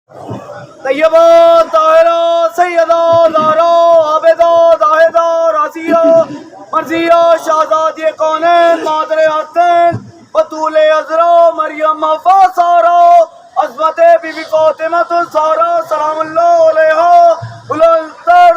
طیبہ طاہرہ سیدہ زہرا عابدہ زاہدہ راسیہ مرضیہ شہزادی کونین مادر حسین بطول عذرا مریم فاسارہ عظمت بی بی فاطمہ الزہرا سلام اللہ علیہا بلندتر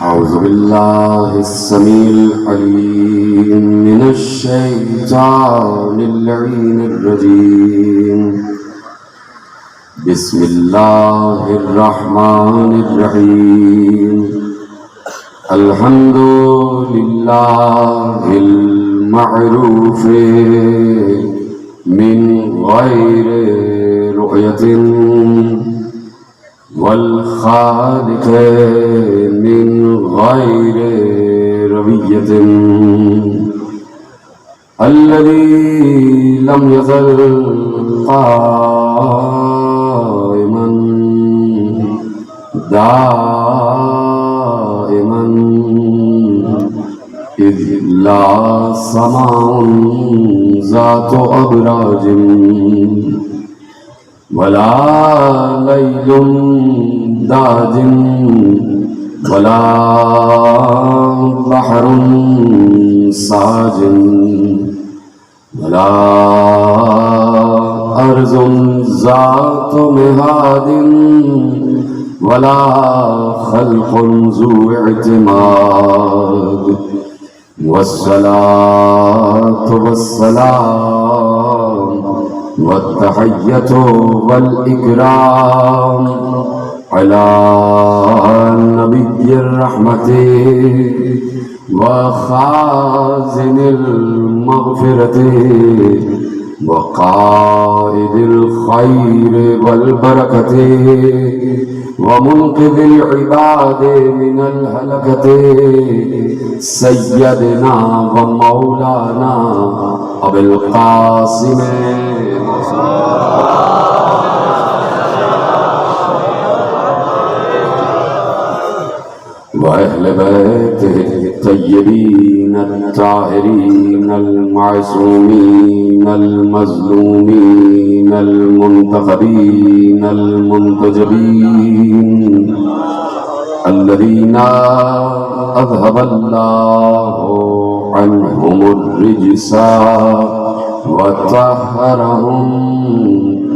أعوذ بالله السميع العليم من الشيطان اللعين الرجيم بسم الله الرحمن الرحيم الحمد لله المعروف من غير رؤية والخالق من غير ربية الذي لم يزل قائما دائما إذ لا سماء ذات أبراج ولا ليل داج ولا بحر ساج ولا أرض ذات مهاد ولا خلق ذو اعتماد والصلاة والسلام والتحية والإكرام على نبي الرحمة وخازن المغفرة وقائد الخير والبركة ومنقذ العباد من الهلكة سيدنا ومولانا أبي القاسم وأهل بيته الطيبين الطاهرين المعصومين المظلومين المنتخبين المنتجبين الذين أذهب الله عنهم الرجس وطهرهم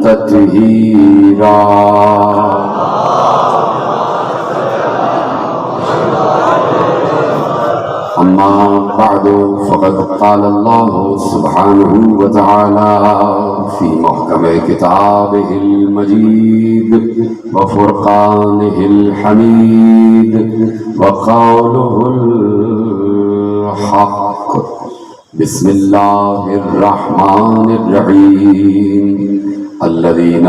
تطهيرا أما بعد فقد قال الله سبحانه وتعالى في محكم كتابه المجيد وفرقانه الحميد وقوله الحق بسم الله الرحمن الرحيم الذين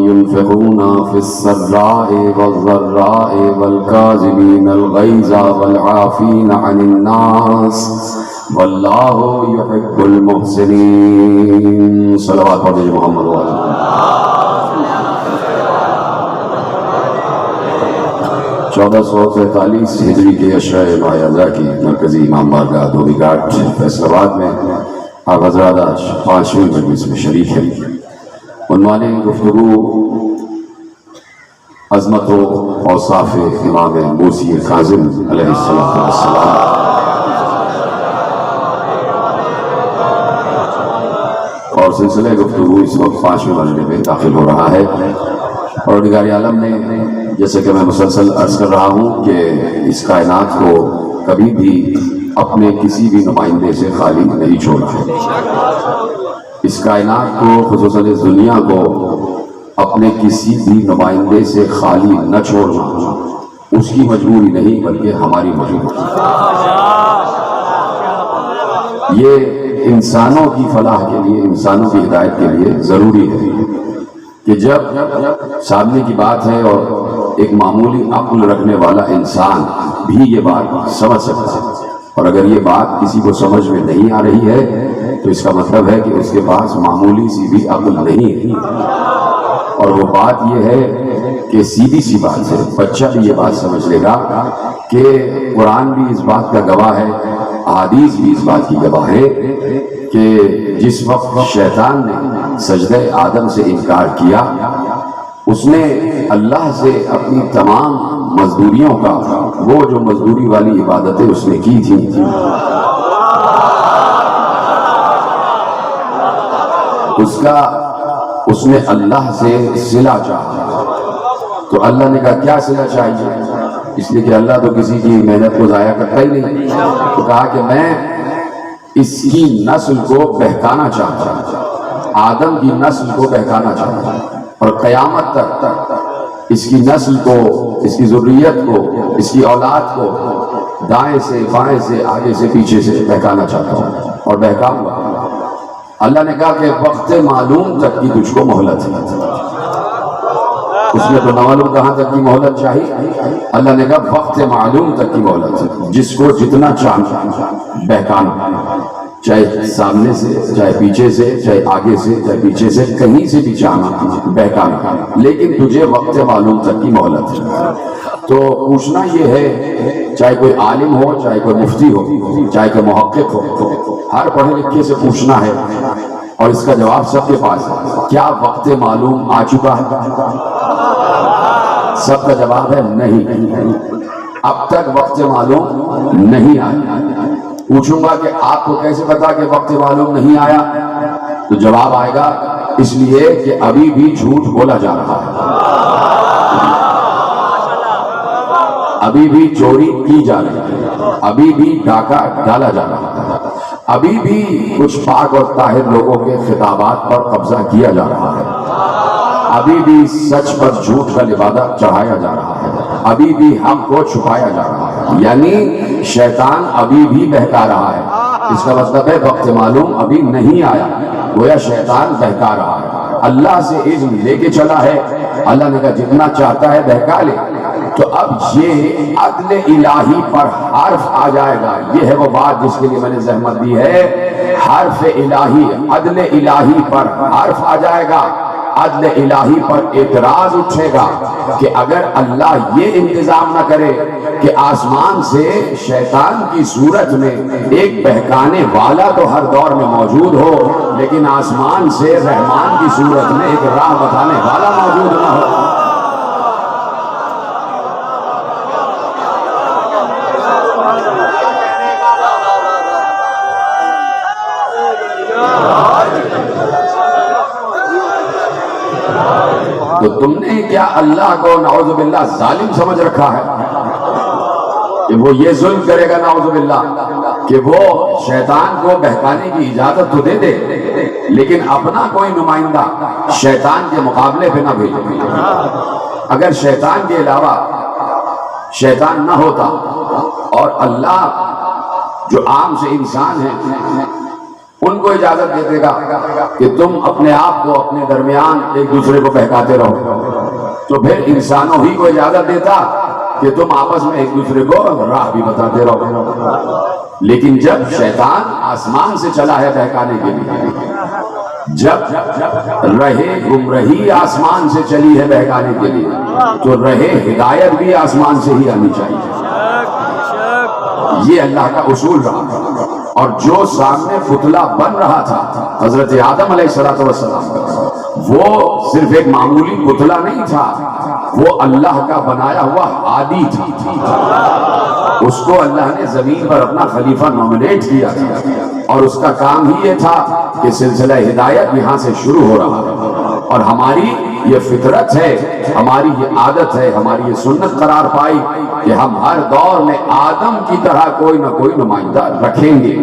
ينفقون في السراء والضراء والكاظمين الغيظ والعافين عن الناس والله يحب المحسنين صلوات محمد وعلى آله 1443 ہجری کے اشرۂ ماہ کی مرکزی امام بارگاہ دھوبی گھاٹ فیصل آباد میں آپ حضرات آج 5ویں مجلس میں شریک ہیں۔ عنوان گفتگو عظمت و اوصاف امام موسی کاظم علیہ السلام۔ اور سلسلہ گفتگو اس وقت 5ویں مرحلے میں داخل ہو رہا ہے، اور نگار عالم نے جیسے کہ میں مسلسل عرض کر رہا ہوں کہ اس کائنات کو کبھی بھی اپنے کسی بھی نمائندے سے خالی نہیں چھوڑا ہے۔ اس کائنات کو خصوصاً اس دنیا کو اپنے کسی بھی نمائندے سے خالی نہ چھوڑنا اس کی مجبوری نہیں بلکہ ہماری مجبوری ہے۔ یہ انسانوں کی فلاح کے لیے، انسانوں کی ہدایت کے لیے ضروری ہے کہ جب سامنے کی بات ہے اور ایک معمولی عقل رکھنے والا انسان بھی یہ بات سمجھ سکتا ہے، اور اگر یہ بات کسی کو سمجھ میں نہیں آ رہی ہے تو اس کا مطلب ہے کہ اس کے پاس معمولی سی بھی عقل نہیں ہے۔ اور وہ بات یہ ہے کہ سیدھی سی بات ہے، بچہ بھی یہ بات سمجھ لے گا کہ قرآن بھی اس بات کا گواہ ہے، احادیث بھی اس بات کی گواہ ہے کہ جس وقت شیطان نے سجدہ آدم سے انکار کیا، اس نے اللہ سے اپنی تمام مزدوریوں کا، وہ جو مزدوری والی عبادتیں اس نے کی تھی، اس نے اللہ سے صلہ چاہا۔ تو اللہ نے کہا کیا صلہ چاہیے؟ اس لیے کہ اللہ تو کسی کی محنت کو ضائع کرتا ہی نہیں، تو کہا کہ میں اس کی نسل کو بہکانا چاہتا ہوں، آدم کی نسل کو بہکانا چاہتا ہوں، اور قیامت تک اس کی نسل کو، اس کی ذریت کو، اس کی اولاد کو دائیں سے بائیں سے آگے سے پیچھے سے بہکانا چاہتا ہوں، اور بہکاؤں گا۔ اللہ نے کہا کہ وقت معلوم تک کی تجھ کو مہلت ہے۔ اس نے تو نہ معلوم کہاں تک کی مہلت چاہیے، اللہ نے کہا وقت معلوم تک کی مہلت ہے، جس کو جتنا چاہنا بہکانا، چاہے سامنے سے، چاہے پیچھے سے، چاہے آگے سے، چاہے پیچھے سے، کہیں سے بھی چاہنا بہکانا، لیکن تجھے وقت معلوم تک کی مہلت ہے۔ تو پوچھنا یہ ہے، چاہے کوئی عالم ہو، چاہے کوئی مفتی ہو، چاہے کوئی محقق ہو، ہر پڑھے لکھے سے پوچھنا ہے، اور اس کا جواب سب کے پاس ہے، کیا وقت معلوم آ چکا ہے؟ سب کا جواب ہے نہیں، اب تک وقت معلوم نہیں آیا۔ پوچھوں گا کہ آپ کو کیسے پتا کہ وقت معلوم نہیں آیا؟ تو جواب آئے گا اس لیے کہ ابھی بھی جھوٹ بولا جا رہا ہے، ابھی بھی چوری کی جا رہی ہے، ابھی بھی ڈاکہ ڈالا جا رہا ہے، ابھی بھی کچھ پاک اور طاہر لوگوں کے خطابات پر قبضہ کیا جا رہا ہے، ابھی بھی سچ پر جھوٹ کا لبادہ چڑھایا جا رہا ہے، ابھی بھی حق کو چھپایا جا رہا ہے، یعنی شیطان ابھی بھی بہکا رہا ہے۔ اس کا مطلب ہے وقت معلوم ابھی نہیں آیا، گویا شیطان بہکا رہا ہے، اللہ سے اذن لے کے چلا ہے، اللہ نے کہا جتنا چاہتا ہے بہکا لے۔ تو اب یہ عدل الہی پر حرف آ جائے گا، یہ ہے وہ بات جس کے لیے میں نے زحمت دی ہے، حرف الہی، عدل الہی پر حرف آ جائے گا، عدل الہی پر اعتراض اٹھے گا کہ اگر اللہ یہ انتظام نہ کرے کہ آسمان سے شیطان کی صورت میں ایک بہکانے والا تو ہر دور میں موجود ہو، لیکن آسمان سے رحمان کی صورت میں ایک راہ بتانے والا موجود نہ ہو۔ تو تم نے کیا اللہ کو نعوذ باللہ ظالم سمجھ رکھا ہے کہ وہ یہ ظلم کرے گا نعوذ باللہ کہ وہ شیطان کو بہکانے کی اجازت تو دے دے لیکن اپنا کوئی نمائندہ شیطان کے مقابلے پہ نہ بھیجے؟ اگر شیطان کے علاوہ شیطان نہ ہوتا اور اللہ جو عام سے انسان ہیں ان کو اجازت دے دے گا کہ تم اپنے آپ کو اپنے درمیان ایک دوسرے کو بہکاتے رہو، تو پھر انسانوں ہی کو اجازت دیتا کہ تم آپس میں ایک دوسرے کو راہ بھی بتاتے رہو۔ لیکن جب شیطان آسمان سے چلا ہے بہکانے کے لیے، جب رہے گمراہی آسمان سے چلی ہے بہکانے کے لیے، تو رہے ہدایت بھی آسمان سے ہی آنی چاہیے۔ یہ اللہ کا اصول رہا، اور جو سامنے پتلا بن رہا تھا حضرت آدم علیہ السلام کا، وہ صرف ایک معمولی پتلا نہیں تھا، وہ اللہ کا بنایا ہوا عادی تھا، اس کو اللہ نے زمین پر اپنا خلیفہ نومینیٹ کیا تھا، اور اس کا کام ہی یہ تھا کہ سلسلہ ہدایت یہاں سے شروع ہو رہا ہے، اور ہماری یہ فطرت ہے، ہماری یہ عادت ہے، ہماری یہ سنت قرار پائی کہ ہم ہر دور میں آدم کی طرح کوئی نہ کوئی نمائندہ رکھیں گے۔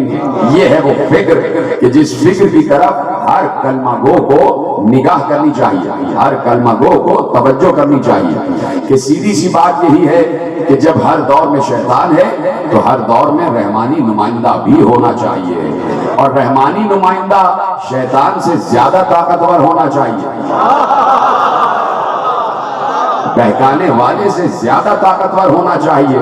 یہ ہے وہ فکر کہ جس فکر کی طرف ہر کلمہ گو کو نگاہ کرنی چاہیے، ہر کلمہ گو کو توجہ کرنی چاہیے کہ سیدھی سی بات یہی ہے کہ جب ہر دور میں شیطان ہے تو ہر دور میں رحمانی نمائندہ بھی ہونا چاہیے، اور رحمانی نمائندہ شیطان سے زیادہ طاقتور ہونا چاہیے، بہکانے والے سے زیادہ طاقتور ہونا چاہیے۔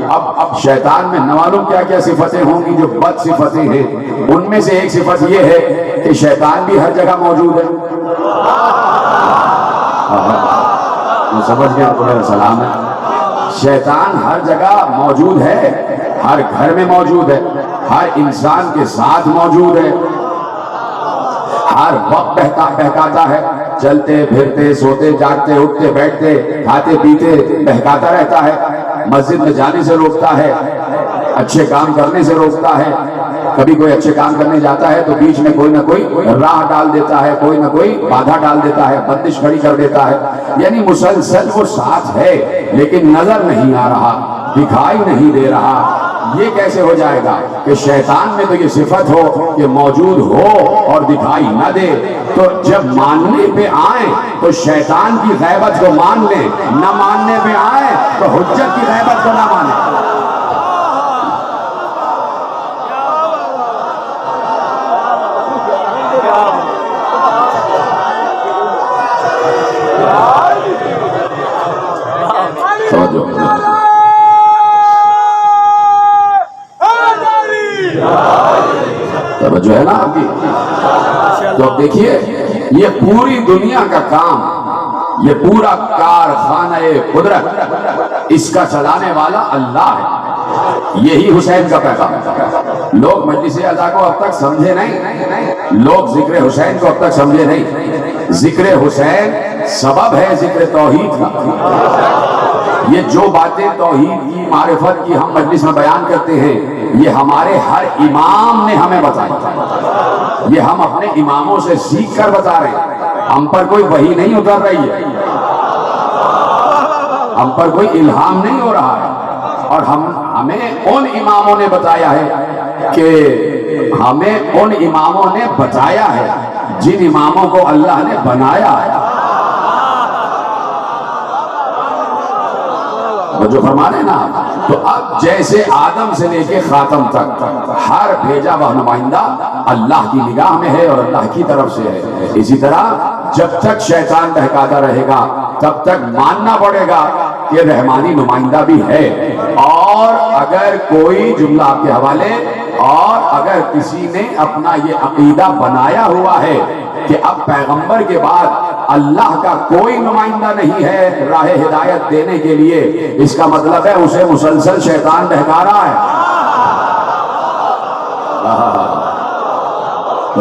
اب شیطان میں نہ معلوم کیا کیا صفتیں ہوں گی جو بد صفتیں ہیں، ان میں سے ایک صفت یہ ہے کہ شیطان بھی ہر جگہ موجود ہے۔ وہ سمجھ گئے تو میرا سلام ہے۔ شیطان ہر جگہ موجود ہے، ہر گھر میں موجود ہے، ہر انسان کے ساتھ موجود ہے، ہر وقت بہکاتا ہے، چلتے پھرتے سوتے جاگتے اٹھتے بیٹھتے کھاتے پیتے بہکاتا رہتا ہے، مسجد میں جانے سے روکتا ہے، اچھے کام کرنے سے روکتا ہے، کبھی کوئی اچھے کام کرنے جاتا ہے تو بیچ میں کوئی نہ کوئی راہ ڈال دیتا ہے، کوئی نہ کوئی بادھا ڈال دیتا ہے، بندش کھڑی کر دیتا ہے، یعنی مسلسل وہ ساتھ ہے لیکن نظر نہیں آ رہا، دکھائی نہیں دے رہا۔ یہ کیسے ہو جائے گا کہ شیطان میں تو یہ صفت ہو کہ موجود ہو اور دکھائی نہ دے، تو جب ماننے پہ آئیں تو شیطان کی غیبت کو مان لیں، نہ ماننے پہ آئیں تو حجت کی غیبت کو نہ مانیں۔ جو ہے نا آپ کی، تو اب دیکھیے یہ پوری دنیا کا کام، یہ پورا کارخانہ قدرت، اس کا چلانے والا اللہ ہے۔ یہی حسین کا پیغام ہے۔ لوگ مجلس اعلیٰ کو اب تک سمجھے نہیں، لوگ ذکر حسین کو اب تک سمجھے نہیں۔ ذکر حسین سبب ہے ذکر توحید کا۔ یہ جو باتیں توحید کی معرفت کی ہم مجلس میں بیان کرتے ہیں، یہ ہمارے ہر امام نے ہمیں بتائی، یہ ہم اپنے اماموں سے سیکھ کر بتا رہے ہیں۔ ہم پر کوئی وحی نہیں اتر رہی ہے، ہم پر کوئی الہام نہیں ہو رہا ہے، اور ہمیں ان اماموں نے بتایا ہے کہ ہمیں ان اماموں نے بتایا ہے جن اماموں کو اللہ نے بنایا ہے۔ جو فرما رہے ہیں نا، تو اب جیسے آدم سے لے کے خاتم تک ہر بھیجا وہ نمائندہ اللہ کی نگاہ میں ہے اور اللہ کی طرف سے ہے۔ اسی طرح جب تک شیطان بہکاتا رہے گا تب تک ماننا پڑے گا کہ رحمانی نمائندہ بھی ہے۔ اور اگر کوئی جملہ آپ کے حوالے، اور اگر کسی نے اپنا یہ عقیدہ بنایا ہوا ہے کہ اب پیغمبر کے بعد اللہ کا کوئی نمائندہ نہیں ہے راہ ہدایت دینے کے لیے، اس کا مطلب ہے اسے مسلسل شیطان بہکا رہا ہے۔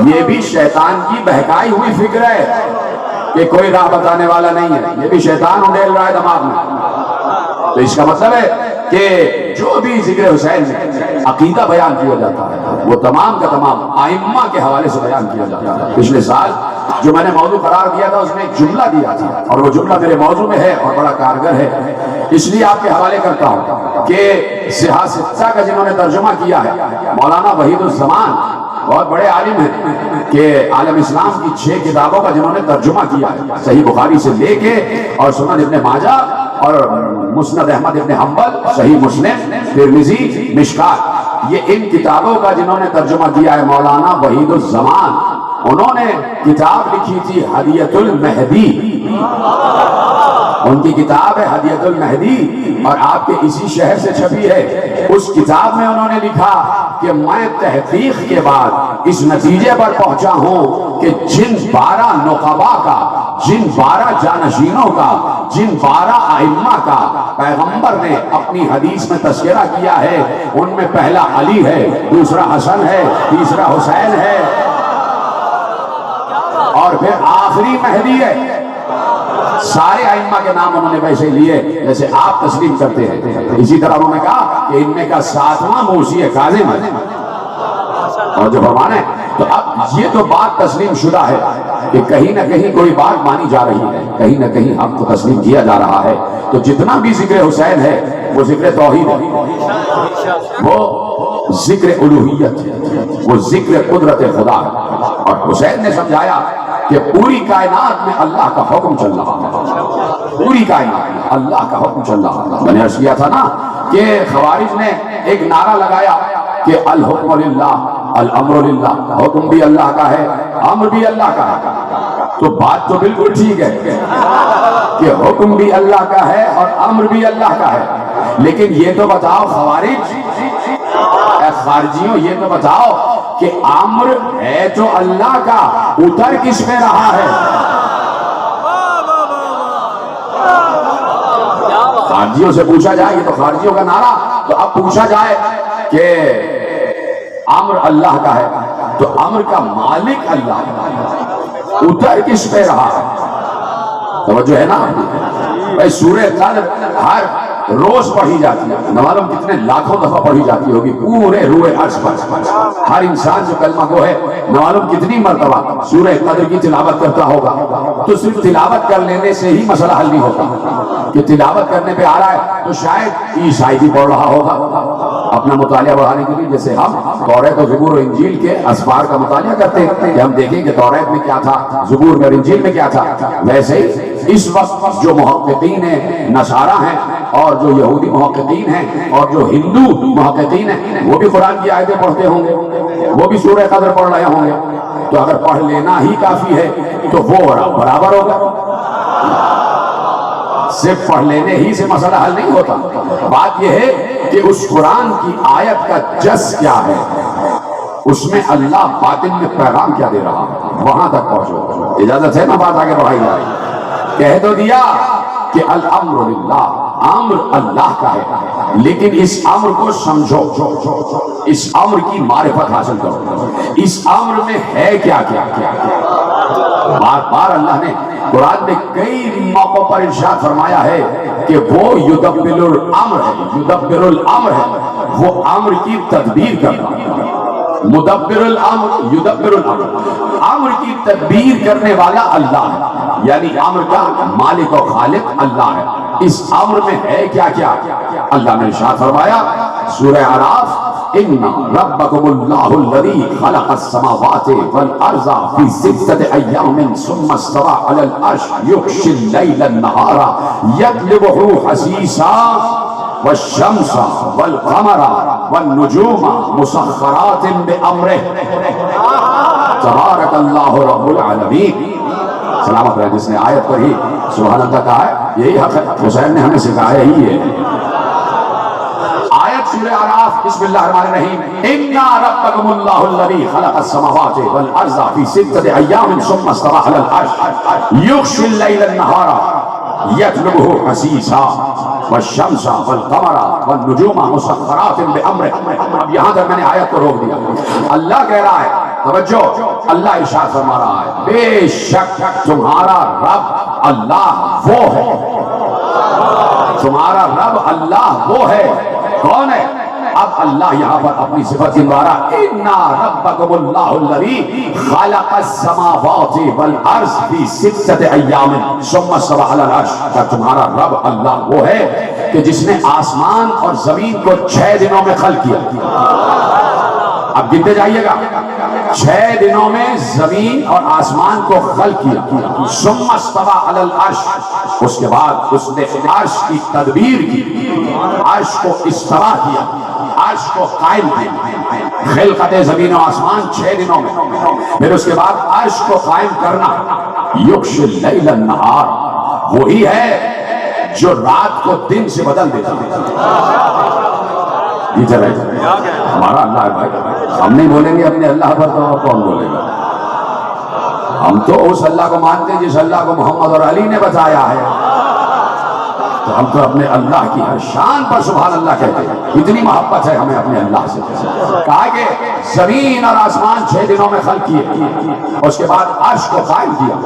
یہ بھی شیطان کی بہکائی ہوئی فکر ہے کہ کوئی راہ بتانے والا نہیں ہے، یہ بھی شیطان اڈیل رہا ہے دماغ میں۔ تو اس کا مطلب ہے کہ جو بھی ذکر حسین میں عقیدہ بیان کیا جاتا ہے وہ تمام کا تمام ائمہ کے حوالے سے بیان کیا جاتا ہے۔ پچھلے سال جو میں نے موضوع قرار دیا تھا اس میں ایک جملہ دیا تھا، اور وہ جملہ میرے موضوع میں ہے اور بڑا کارگر ہے، اس لیے آپ کے حوالے کرتا ہوں کہ صحاح ستہ کا جنہوں نے ترجمہ کیا ہے مولانا وحید الزمان، بہت بڑے عالم ہیں کہ عالم اسلام کی 6 کتابوں کا جنہوں نے ترجمہ کیا ہے، صحیح بخاری سے لے کے اور سنن ابن ماجہ اور مسند احمد ابن حنبل، صحیح مسلم، ترمذی، مشکات، یہ ان کتابوں کا جنہوں نے ترجمہ کیا ہے مولانا وحید الزمان۔ انہوں نے کتاب لکھی تھی ہدیۃ المہدی، ان کی کتاب ہے ہدیۃ المہدی، اور آپ کے اسی شہر سے چھپی ہے۔ اس کتاب میں انہوں نے لکھا کہ میں تحقیق کے بعد اس نتیجے پر پہنچا ہوں کہ جن 12 نقبا کا، جن 12 جانشینوں کا، جن 12 ائمہ کا پیغمبر نے اپنی حدیث میں تذکرہ کیا ہے، ان میں پہلا علی ہے، دوسرا حسن ہے، تیسرا حسین ہے، اور پھر آخری مہدی ہے۔ سارے ائمہ کے نام انہوں نے ویسے لیے جیسے آپ تسلیم کرتے ہیں۔ اسی طرح انہوں نے کہا کہ ان میں کا 7واں موسی کاظم ہے، اور جو فرمانے تو اب یہ تو بات تسلیم شدہ ہے کہ کہیں نہ کہیں کوئی بات مانی جا رہی ہے، کہیں نہ کہیں ہم کو تسلیم کیا جا رہا ہے۔ تو جتنا بھی ذکر حسین ہے وہ ذکر توحید ہے، وہ ذکر الوہیت ہے، وہ ذکر قدرت خدا ہے۔ اور حسین نے سمجھایا کہ پوری کائنات میں اللہ کا حکم چل رہا ہے، پوری کائنات میں اللہ کا حکم چل رہا ہے۔ میں نے عرض کیا تھا نا کہ خوارج نے ایک نعرہ لگایا کہ الحکم للہ الامر للہ، حکم بھی اللہ کا ہے، امر بھی اللہ کا ہے۔ تو بات تو بالکل ٹھیک ہے کہ حکم بھی اللہ کا ہے اور امر بھی اللہ کا ہے، لیکن یہ تو بتاؤ خوارج، اے خارجیوں یہ تو بتاؤ کہ امر ہے تو اللہ کا، اتر کس پہ رہا ہے؟ خارجیوں سے پوچھا جائے، یہ تو خارجیوں کا نعرہ، تو اب پوچھا جائے کہ امر اللہ کا ہے تو امر کا مالک اللہ ہے، اتر کس پہ رہا ہے؟ توجہ ہے نا بھائی؟ سورہ قدر ہر روز پڑھی جاتی ہے، نہ معلوم کتنے لاکھوں دفعہ پڑھی جاتی ہوگی پورے روئے عرض پر۔ ہر انسان جو کلمہ گو ہے نہ معلوم کتنی مرتبہ سورہ قدر کی تلاوت کرتا ہوگا۔ تو صرف تلاوت کر لینے سے ہی مسئلہ حل نہیں ہوتا کہ تلاوت کرنے پہ آ رہا ہے تو شاید عیسائی بھی پڑھ رہا ہوگا اپنا مطالعہ بڑھانے کے لیے، جیسے ہم توریت و زبور و انجیل کے اسفار کا مطالعہ کرتے ہیں کہ ہم دیکھیں کہ توریت میں کیا تھا، زبور میں اور انجیل میں کیا تھا۔ ویسے ہی اس وقت جو محققین نصارہ ہیں اور جو یہودی محققین ہیں اور جو ہندو محققین ہیں وہ بھی قرآن کی آیتیں پڑھتے ہوں گے، وہ بھی سورہ قدر پڑھ رہے ہوں گے۔ تو اگر پڑھ لینا ہی کافی ہے تو وہ برابر ہوگا، صرف پڑھ لینے ہی سے مسئلہ حل نہیں ہوتا۔ بات یہ ہے کہ اس قرآن کی آیت کا جس کیا ہے، اس میں اللہ باطن میں پیغام کیا دے رہا ہے، وہاں تک پہنچو۔ اجازت ہے نا بات آگے بڑھائی جائے؟ کہہ تو دیا کہ الامر للہ، امر اللہ کا ہے، لیکن اس امر کو سمجھو، اس امر کی معرفت حاصل کرو، اس امر میں ہے کیا کیا کیا۔ بار بار اللہ نے قرآن میں کئی موقعوں پر ارشاد فرمایا ہے کہ وہ یدبر الامر ہے، یدبر الامر ہے، وہ امر کی تدبیر کرتا ہے۔ مدبر الامر، یدبر الامر، امر کی تدبیر کرنے والا اللہ ہے، یعنی امر کا مالک و خالق اللہ ہے۔ اس امر میں ہے کیا کیا؟ اللہ نے ارشاد فرمایا سورہ اعراف، ان ربکم اللہ الذی خلق السماوات والارض فی ستۃ ایام ثم استوى علی العرش یغشی اللیل النہار یطلبہ حثیثا والشمس والقمر والنجوم مسخرات بامرہ تبارک اللہ رب العالمین۔ سلامت رہے جس نے آیت پر ہی سبحان اللہ کہا ہے، یہی حق حسین نے ہمیں سکھایا ہی ہے۔ آیت سورہ اعراف، بسم اللہ الرحمن الرحیم، اِنَّا رَبَّكُمُ اللَّهُ الَّذِي خَلَقَ السَّمَاوَاتِ وَالْأَرْضَ فِي سِتَّةِ أَيَّامٍ ثُمَّ اسْتَوَىٰ عَلَى الْعَرْشِ يُغْشِي اللَّيْلَ النَّهَارَ يَطْلُبُهُ حَثِيثًا وَالشَّمْسَ وَالْقَمَرَ وَالنُّجُومَ مُسَخَّرَاتٍ بِأَمْرِهِ۔ اب یہاں تک میں نے آیت کو روک دیا۔ اللہ کہہ رہا ہے، توجہ، اللہ ارشاد فرما رہا ہے، بے شک تمہارا رب اللہ وہ ہے، تمہارا رب اللہ وہ ہے، کون ہے؟ اب اللہ یہاں پر اپنی صفت دوبارہ، اِنَّا رَبَّكُمُ اللَّهُ الَّذِي خَلَقَ السَّمَاوَاتِ وَالْأَرْضَ فِي سِتَّةِ أَيَّامٍ ثُمَّ اسْتَوَىٰ عَلَى الْعَرْشِ۔ کہ تمہارا رب اللہ وہ ہے کہ جس نے آسمان اور زمین کو 6 دنوں میں خلق کیا۔ اب گنتے جائیے گا، 6 دنوں میں زمین اور آسمان کو خلق کیا۔ ثم استوى علی العرش، اس کے بعد اس نے عرش کی تدبیر کی، عرش کو استوا کیا، عرش کو قائم کیا۔ خلقت زمین و آسمان 6 دنوں میں، پھر اس کے بعد عرش کو قائم کرنا۔ یغشی اللیل النہار، وہی ہے جو رات کو دن سے بدل دیتا ہے۔ ہمارا اللہ ہے بھائی، ہم نہیں بولیں گے اپنے اللہ پر تو کون بولے گا؟ ہم تو اس اللہ کو مانتے ہیں جس اللہ کو محمد اور علی نے بتایا ہے، تو ہم تو اپنے اللہ کی ہر شان پر سبحان اللہ کہتے ہیں۔ اتنی محبت ہے ہمیں اپنے اللہ سے۔ کہا کہ زمین اور آسمان 6 دنوں میں خلق کیے، اور اس کے بعد عرش کو قائم کیا۔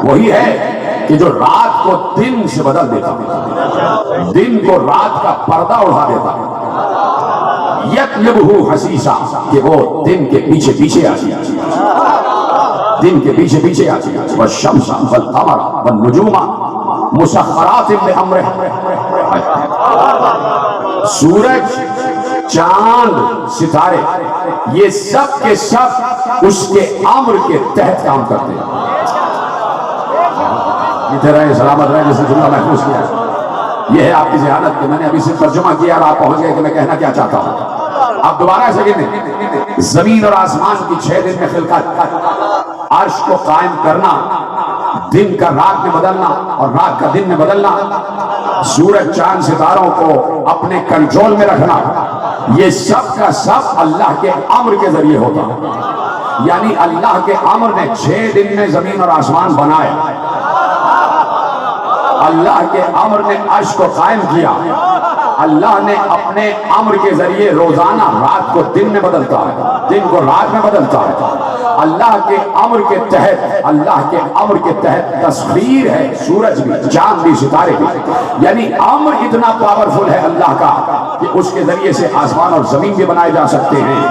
وہی ہے کہ جو رات کو دن سے بدل دیتا ہے، دن کو رات کا پردہ اڑا دیتا ہے۔ یطلبہ حثیثا، کہ وہ دن کے پیچھے پیچھے آتی ہے، دن کے پیچھے پیچھے آتی ہے۔ والشمس والقمر والنجوم مسخرات بامرہ، سورج، چاند، ستارے، یہ سب کے سب اس کے امر کے تحت کام کرتے ہیں۔ یہ رہے سلامت رہے جسے جملہ محفوظ کیا ہے۔ یہ ہے آپ کی ذہانت کہ میں نے ابھی صرف ترجمہ کیا اور آپ پہنچ گئے کہ میں کہنا کیا چاہتا ہوں۔ آپ دوبارہ ایسے کہتے، زمین اور آسمان کی 6 دن میں خلقت، عرش کو قائم کرنا، دن کا رات میں بدلنا اور رات کا دن میں بدلنا، سورج چاند ستاروں کو اپنے کنٹرول میں رکھنا، یہ سب کا سب اللہ کے امر کے ذریعے ہوتا ہے۔ یعنی اللہ کے امر نے 6 دن میں زمین اور آسمان بنائے، اللہ کے امر نے عرش کو قائم کیا، اللہ نے اپنے امر کے ذریعے روزانہ رات کو دن میں بدلتا ہے، دن کو رات میں بدلتا ہے۔ اللہ کے امر کے تحت، اللہ کے امر کے تحت تسخیر ہے، سورج بھی، چاند بھی، ستارے بھی، یعنی امر اتنا پاورفل ہے اللہ کا کہ اس کے ذریعے سے آسمان اور زمین بھی بنائے جا سکتے ہیں،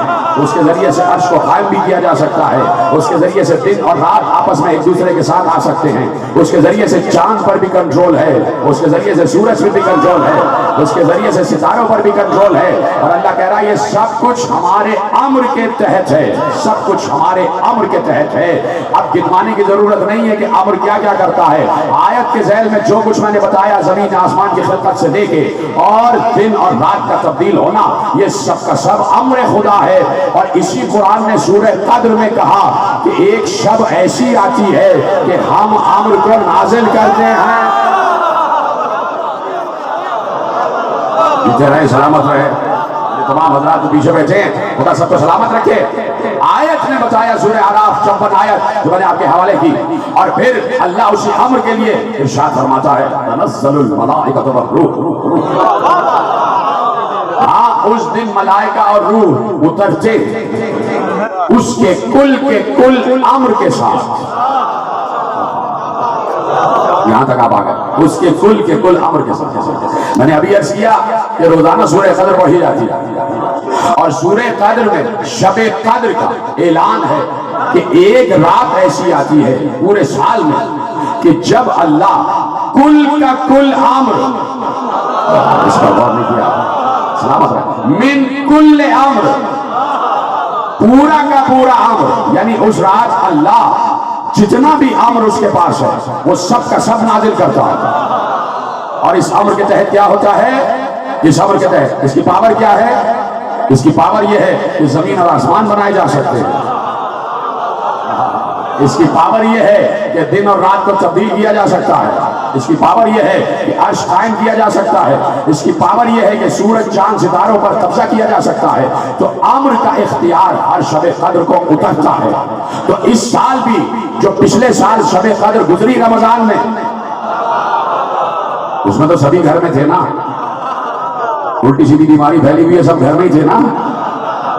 اس کے ذریعے سے عرش کو قائم بھی کیا جا سکتا ہے، اس کے ذریعے سے دن اور رات آپس میں ایک دوسرے کے ساتھ آ سکتے ہیں، اس کے ذریعے سے چاند پر بھی کنٹرول ہے، اس کے ذریعے سے سورج پر بھی کنٹرول ہے، اس کے ذریعے سے ستاروں پر بھی کنٹرول ہے، اور اللہ کہہ رہا ہے یہ سب کچھ ہمارے امر کے تحت ہے، سب کچھ ہمارے امر کے تحت ہے۔ اب گنوانے کی ضرورت نہیں ہے کہ امر کیا کیا کرتا ہے، آیت کے ذیل میں جو کچھ میں نے بتایا زمین آسمان کی خلقت سے لے کے اور دن اور رات کا تبدیل ہونا، یہ سب کا سب امر خدا ہے۔ اور اسی قرآن نے سورہ قدر میں کہا کہ ایک شب ایسی آتی ہے کہ ہم امر کو نازل کرتے ہیں۔ رہے سلامت رہے، تمام حضرات پیچھے بیٹھے ہیں، خدا سب کو سلامت رکھے۔ آیت نے بتایا سورہ اعراف 54 آیت جو میں نے آپ کے حوالے کی، اور پھر اللہ اسی امر کے لیے ارشاد فرماتا ہے تنزل الملائکۃ والروح، ہاں اس دن ملائکہ اور روح اترتے اس کے کل امر کے ساتھ، یہاں تک آپ آ گئے، اس کے کل امر کے ساتھ۔ میں نے ابھی عرض کیا کہ روزانہ سورہ قدر پڑھی جاتی ہے، اور سورہ قدر میں شب قدر کا اعلان ہے کہ ایک رات ایسی آتی ہے پورے سال میں کہ جب اللہ کل کا کل امر، اس پر غور نہیں کیا، سلامت رہے، من کل امر، پورا کا پورا امر، یعنی اس رات اللہ جتنا بھی امر اس کے پاس ہے وہ سب کا سب نازل کرتا ہے۔ اور اس امر کے تحت کیا ہوتا ہے، اس امر کے تحت اس کی پاور کیا ہے، اس کی پاور یہ ہے کہ زمین اور آسمان بنائے جا سکتے ہیں، اس کی پاور یہ ہے کہ دن اور رات کو تبدیل کیا جا سکتا ہے، اس کی پاور یہ ہے کہ عرش قائم کیا جا سکتا ہے، اس کی پاور یہ ہے کہ سورج چاند ستاروں پر قبضہ کیا جا سکتا ہے۔ تو امر کا اختیار ہر شب قدر کو اترتا ہے۔ تو اس سال بھی جو پچھلے سال شب قدر گزری رمضان میں، اس میں تو سبھی گھر میں تھے نا، الٹی سیدھی بیماری پھیلی ہوئی ہے، سب گھر میں ہی تھے نا،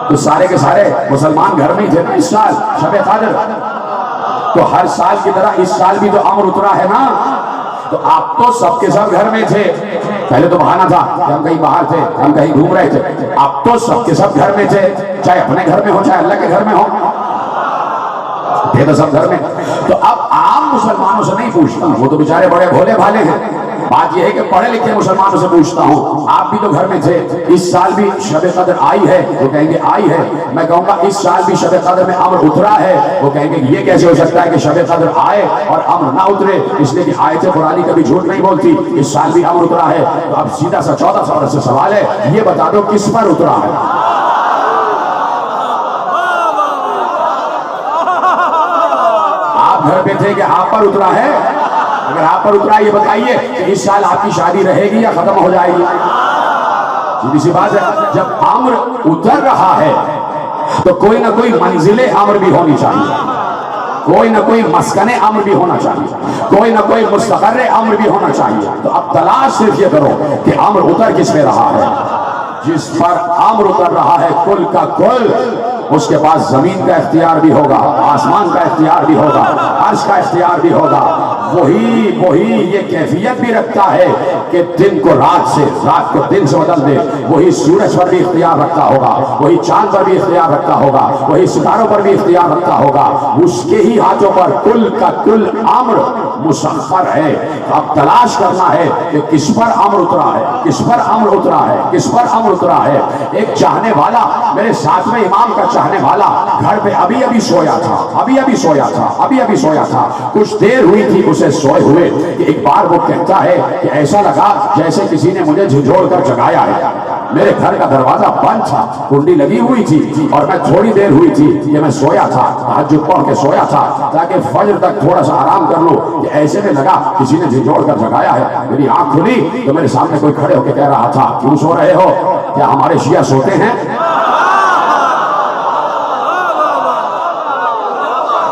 تو سارے کے سارے مسلمان گھر میں ہی تھے نا اس سال شب قدر۔ تو ہر سال کی طرح اس سال بھی تو امر اترا ہے نا، تو آپ تو سب کے سب گھر میں تھے۔ پہلے تو بہانہ تھا کہ ہم کہیں باہر تھے، ہم کہیں گھوم رہے تھے، آپ تو سب کے سب گھر میں تھے، چاہے اپنے گھر میں ہو چاہے اللہ کے گھر میں ہو، تھے تو سب گھر میں۔ تو اب عام مسلمانوں سے نہیں پوچھتا، وہ تو بیچارے بڑے بھولے بھالے ہیں، بات یہ ہے کہ پڑھے لکھے مسلمانوں سے پوچھتا ہوں، آپ بھی تو گھر میں تھے، اس سال بھی شب قدر آئی ہے؟ وہ کہیں گے آئی ہے۔ میں کہوں گا اس سال بھی شب قدر میں امر اترا ہے؟ وہ کہیں گے یہ کیسے ہو سکتا ہے کہ شب قدر آئے اور امر نہ اترے، اس لیے کہ آیت قرآنی کبھی جھوٹ نہیں بولتی، اس سال بھی امر اترا ہے۔ تو اب سیدھا سا 14 سال سے سوال ہے، یہ بتا دو کس پر اترا ہے؟ آپ گھر پہ تھے کہ آپ پر اترا ہے؟ اگر آپ پر اترا یہ بتائیے کہ اس سال آپ کی شادی رہے گی یا ختم ہو جائے گی؟ سیدھی سی بات ہے، جب امر اتر رہا ہے تو کوئی نہ کوئی منزل امر بھی ہونی چاہیے، کوئی نہ کوئی مسکن امر بھی ہونا چاہیے، کوئی نہ کوئی مستقر امر بھی ہونا چاہیے۔ تو اب تلاش صرف یہ کرو کہ امر اتر کس پہ رہا ہے۔ جس پر امر اتر رہا ہے کل کا کل، اس کے پاس زمین کا اختیار بھی ہوگا، آسمان کا اختیار بھی ہوگا، عرش کا اختیار بھی ہوگا۔ وہی یہ کیفیت بھی رکھتا ہے کہ دن کو رات سے، رات کو دن سے بدل دے، وہی سورج پر بھی اختیار رکھتا ہوگا، وہی چاند پر بھی اختیار رکھتا ہوگا، وہی ستاروں پر بھی اختیار رکھتا ہوگا، اس کے ہی ہاتھوں پر کل کا کل امر مسخر ہے۔ اب تلاش کرنا ہے کہ کس پر امر اترا ہے، کس پر امر اترا ہے، کس پر امر اترا ہے۔ ایک چاہنے والا، میرے ساتھ میں امام کا چاہنے والا گھر پہ ابھی سویا تھا، کچھ دیر ہوئی تھی اسے سوئے ہوئے کہ ایک بار وہ کہتا ہے کہ ایسا لگا جیسے کسی نے مجھے جھنجھوڑ کر جگایا ہے۔ میرے گھر کا دروازہ بند تھا، کنڈی لگی ہوئی تھی، اور میں تھوڑی دیر ہوئی تھی کہ میں سویا تھا، تہجد پڑھ کے سویا تھا تاکہ فجر تک تھوڑا سا آرام کر لوں، کہ ایسے میں لگا کسی نے جھنجھوڑ کر جگایا ہے۔ میری آنکھ کھلی تو میرے سامنے کوئی کھڑے ہو کے کہہ رہا تھا کیوں سو رہے ہو؟ کیا ہمارے شیعہ سوتے ہیں؟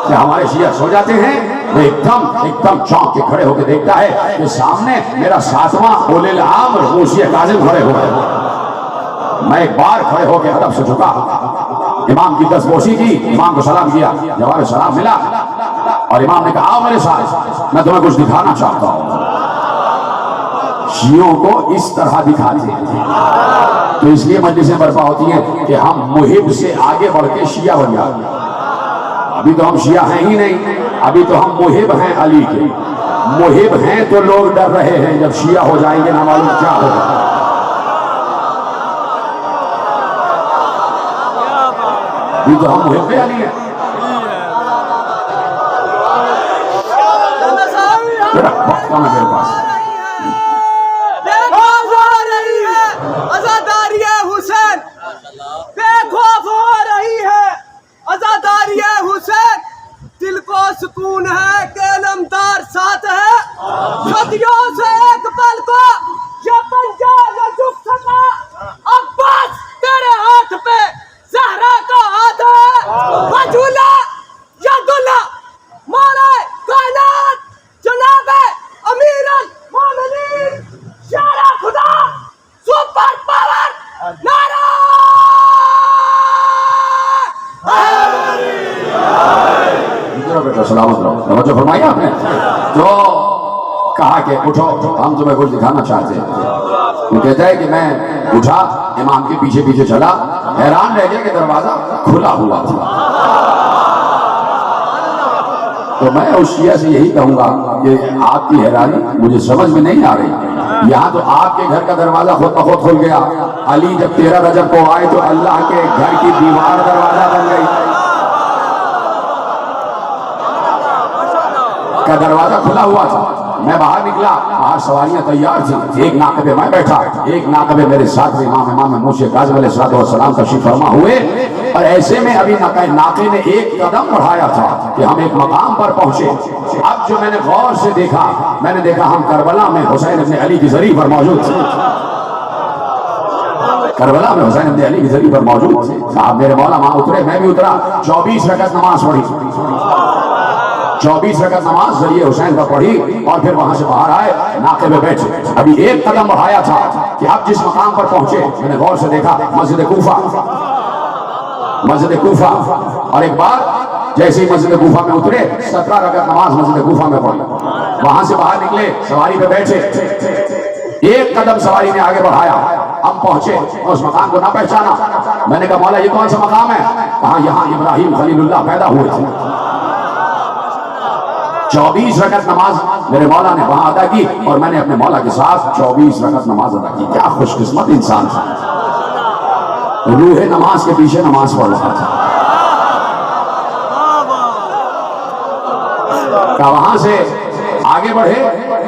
کیا ہمارے شیعہ سو جاتے ہیں؟ وہ ایک دم چونک کے کھڑے ہو کے دیکھتا ہے کہ سامنے میرا ساتواں اولی الامر موسی کاظم کھڑے ہوئے ہیں۔ میں ایک بار کھڑے ہو کے ادب سے جھکا، امام کی دستبوسی کی، امام کو سلام کیا، جواب سلام ملا، اور امام نے کہا آؤ میرے ساتھ، میں تمہیں کچھ دکھانا چاہتا ہوں۔ شیعوں کو اس طرح دکھاتے ہیں، تو اس لیے مجلسیں برپا ہوتی ہیں کہ ہم محب سے آگے بڑھ کے شیعہ بن جاتے ہیں۔ ابھی تو ہم شیعہ ہیں ہی نہیں، ابھی تو ہم محب ہیں علی کے، محب ہیں تو لوگ ڈر رہے ہیں جب شیعہ ہو جائیں گے نہ معلوم کیا ہوگا۔ ابھی تو ہم محب علی ہیں۔ میرا وقت کم ہے میرے پاس۔ دل کو سکون ہے کہ نمدار ساتھ ہے، صدیوں سے ایک پل کو یہ پنجہ نہ جھک سکا، عباس تیرے ہاتھ پہ زہرا کا ہاتھ ہے، وجولا یداللہ مولا کائنات جناب امیر المومنین شیر خدا سپر پاور نعرہ بیٹا سلامت رہو، توجہ فرمائی آپ نے؟ تو کہا کہ اٹھو ہم تمہیں کچھ دکھانا چاہتے ہیں۔ وہ کہتا ہے کہ میں اٹھا، امام کے پیچھے پیچھے چلا، حیران رہ گیا کہ دروازہ کھلا ہوا تھا۔ تو میں اس شیعہ سے یہی کہوں گا کہ آپ کی حیرانی مجھے سمجھ میں نہیں آ رہی۔ یہاں تو آپ کے گھر کا دروازہ خود بخود کھل گیا، علی جب 13 رجب کو آئے تو اللہ کے گھر کی دیوار دروازہ بن گئی کا دروازہ کھلا ہوا تھا۔ میں باہر نکلا، باہر سواریاں تیار تھیں، ایک ناقے پہ میں بیٹھا، ایک ناقے پہ میرے ساتھ امام موسی کاظم علیہ السلام تشریف فرما ہوئے، اور ایسے میں ابھی ناقے نے ایک قدم بڑھایا تھا کہ ہم ایک مقام پر پہنچے۔ اب جو میں نے غور سے دیکھا، میں نے دیکھا ہم کربلا میں حسین ابن علی کی زری پر موجود تھے، کربلا میں حسین ابن علی کی زری پر موجود تھے۔ صاحب میرے مولا وہاں اترے، میں بھی اترا، 24 رکعت نماز پڑھی، 24 رکعت نماز ذریعے حسین پر پڑھی، اور پھر وہاں سے باہر آئے، ناقے پہ بیٹھے۔ ابھی ایک قدم بڑھایا تھا کہ اب جس مقام پر پہنچے، میں نے غور سے دیکھا مسجد کوفہ، مسجد کوفہ، اور ایک بار جیسے ہی مسجد کوفہ میں اترے 17 رکعت نماز مسجد کوفہ میں پڑھی۔ وہاں سے باہر نکلے، سواری پہ بیٹھے، ایک قدم سواری نے آگے بڑھایا، ہم پہنچے، اس مقام کو نہ پہچانا۔ میں نے کہا مولا یہ کون سا مقام ہے؟ کہا یہاں ابراہیم خلیل اللہ پیدا ہوئے تھے۔ 24 رکعت نماز میرے مولا نے وہاں ادا کی، اور میں نے اپنے مولا کے ساتھ 24 رکعت نماز ادا کی۔ کیا خوش قسمت انسان تھا، روح نماز کے پیچھے نماز پڑھ رہا تھا۔ وہاں سے آگے بڑھے،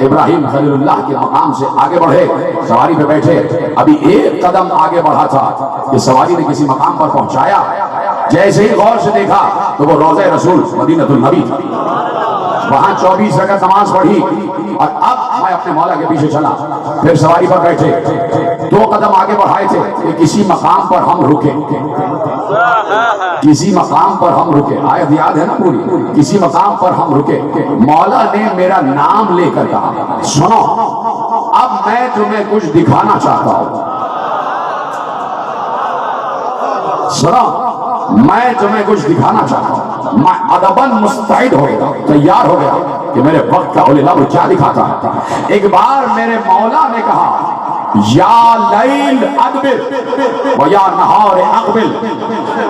ابراہیم خلیل اللہ کے مقام سے آگے بڑھے، سواری پہ بیٹھے، ابھی ایک قدم آگے بڑھا تھا کہ سواری نے کسی مقام پر پہنچایا، جیسے ہی غور سے دیکھا تو وہ روضہ رسول مدینہ النبی تھا۔ وہاں 24 رکعت نماز پڑھی، اور اب میں اپنے مولا کے پیچھے چلا، پھر سواری پر بیٹھے، 2 قدم آگے بڑھائے تھے کہ کسی مقام پر ہم رکے، کسی مقام پر ہم رکے، آیت یاد ہے نا پوری، کسی مقام پر ہم رکے۔ مولا نے میرا نام لے کر کہا سنو اب میں تمہیں کچھ دکھانا چاہتا ہوں، سنو میں تمہیں کچھ دکھانا چاہتا ہوں۔ میں ادباً مستعد ہو گیا، تیار ہو گیا کہ میرے وقت کا اولی الامر کیا دکھاتا ہے۔ ایک بار میرے مولا نے کہا یا لیل ادبر و یا نہار اقبل،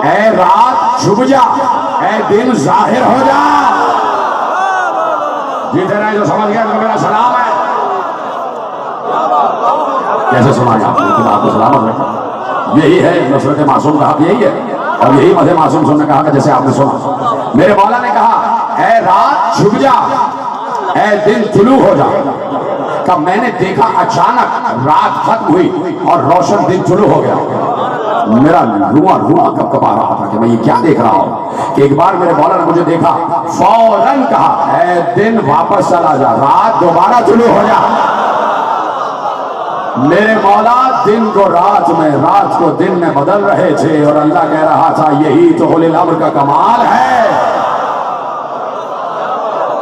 اے رات چھپ جا، اے دن ظاہر ہو جا۔ جیتے رہے جو سمجھ گیا تو میرا سلام ہے۔ کیسے سنایا آپ نے؟ آپ کو سلامت رکھا، یہی ہے نصرت معصوم کا حق، یہی ہے، اور یہی مدح معصوم سننے کہا کہ جیسے آپ نے سنا۔ میرے مولا نے کہا اے رات چھپ جا، اے دن طلوع ہو جا۔ کہ میں نے دیکھا اچانک رات ختم ہوئی اور روشن دن طلوع ہو گیا، میرا رواں کب کب آ رہا تھا کہ میں یہ کیا دیکھ رہا ہوں۔ کہ ایک بار میرے مولا نے مجھے دیکھا، فوراً کہا اے دن واپس چلا جا، رات دوبارہ طلوع ہو جا۔ میرے مولا دن کو رات میں، رات کو دن میں بدل رہے تھے، اور اللہ کہہ رہا تھا یہی تو اولی الامر کا کمال ہے۔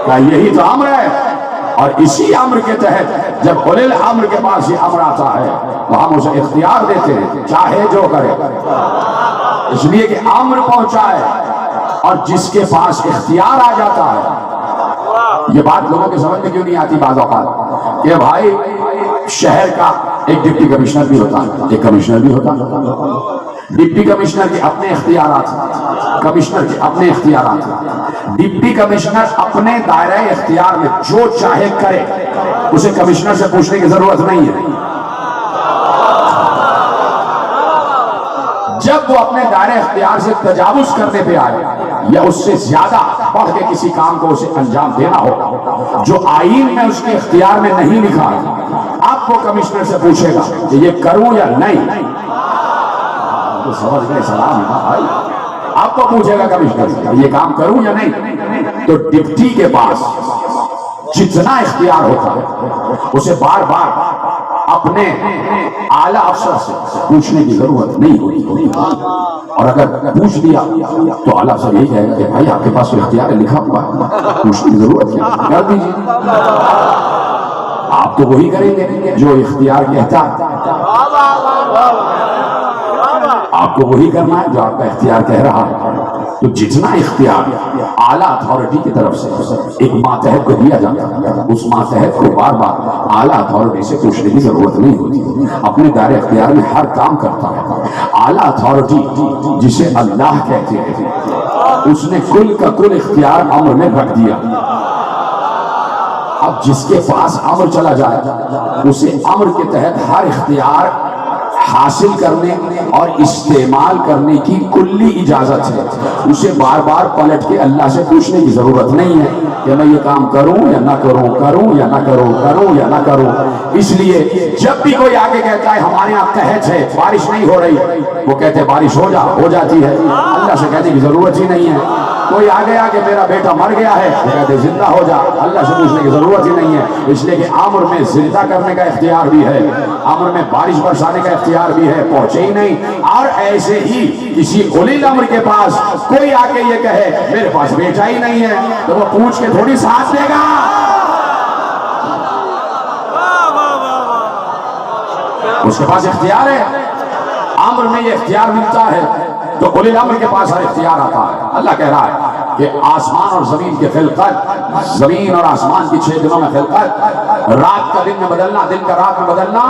کیا یہی تو امر ہے؟ اور اسی امر کے تحت جب اولی الامر کے پاس یہ امر آتا ہے تو ہم اسے اختیار دیتے ہیں چاہے جو کرے، اس لیے کہ امر پہنچا ہے اور جس کے پاس اختیار آ جاتا ہے۔ یہ بات لوگوں کے سمجھ میں کیوں نہیں آتی بعض اوقات کہ بھائی شہر کا ایک ڈپٹی کمشنر بھی ہوتا ہے، ایک کمشنر بھی ہوتا ہے، ڈپٹی کمشنر کے اپنے اختیارات ہیں، کمشنر کے اپنے اختیارات ہیں۔ ڈپٹی کمشنر اپنے دائرہ اختیار میں جو چاہے کرے، اسے کمشنر سے پوچھنے کی ضرورت نہیں ہے۔ جب وہ اپنے دائرہ اختیار سے تجاوز کرنے پہ آئے یا اس سے زیادہ بڑھ کے کسی کام کو اسے انجام دینا ہو جو آئین میں اس کے اختیار میں نہیں لکھا، آپ کو کمشنر سے پوچھے گا کہ یہ کروں یا نہیں۔ تو سمجھ گئے سلام بھائی، آپ کو پوچھے گا کمشنر سے یہ کام کروں یا نہیں۔ تو ڈپٹی کے پاس جتنا اختیار ہوتا ہے اسے بار بار اپنے اعلیٰ افسر سے پوچھنے کی ضرورت نہیں ہوتی، اور اگر پوچھ لیا تو اعلیٰ افسر یہی کہے گا کہ بھائی آپ کے پاس اختیار لکھا ہوا ہے، پوچھنے کی ضرورت کیا، کر دیجیے۔ آپ تو وہی کریں گے جو اختیار کہتا ہے، آپ کو وہی کرنا ہے جو آپ کا اختیار کہہ رہا ہے۔ تو جتنا اختیار اعلیٰ اتھارٹی کی طرف سے ایک ماتحت کو دیا جاتا ہے، اس ماتحت کو بار بار اعلیٰ اتھارٹی سے پوچھنے کی ضرورت نہیں ہوتی، اپنے دائرہ اختیار میں ہر کام کرتا ہے۔ اعلیٰ اتھارٹی جسے اللہ کہتے ہیں، اس نے کل کا کل اختیار امر میں رکھ دیا۔ اب جس کے پاس امر چلا جائے اسے امر کے تحت ہر اختیار حاصل کرنے اور استعمال کرنے کی کلی اجازت ہے، اسے بار بار پلٹ کے اللہ سے پوچھنے کی ضرورت نہیں ہے کہ میں یہ کام کروں یا نہ کروں، کروں یا نہ کروں، کروں یا نہ کروں۔ اس لیے جب بھی کوئی آگے کہتا ہے ہمارے یہاں قحط ہے، بارش نہیں ہو رہی، وہ کہتے ہیں بارش ہو جاتی ہے، اللہ سے کہنے کی ضرورت ہی نہیں ہے۔ کوئی آگے آ کے میرا بیٹا مر گیا ہے، وہ کہتے زندہ ہو جا، اللہ سے پوچھنے کی ضرورت ہی نہیں ہے۔ اس لیے کہ امر میں زندہ کرنے کا اختیار بھی ہے، امر میں بارش برسانے کا اختیار بھی ہے، پہنچے ہی نہیں۔ اور ایسے ہی کسی اولی الامر کے پاس کوئی آ کے یہ کہے میرے پاس بیٹا ہی نہیں ہے، تو وہ پوچھ کے تھوڑی ساتھ دے گا۔ اس کے پاس اختیار ہے، امر میں یہ اختیار ملتا ہے تو اولی الامر کے پاس ہر اختیار آتا ہے۔ اللہ کہہ رہا ہے کہ آسمان اور زمین کی خلقت، زمین اور آسمان کی 6 دنوں میں خلقت، رات کا دن میں بدلنا، دن کا رات میں بدلنا،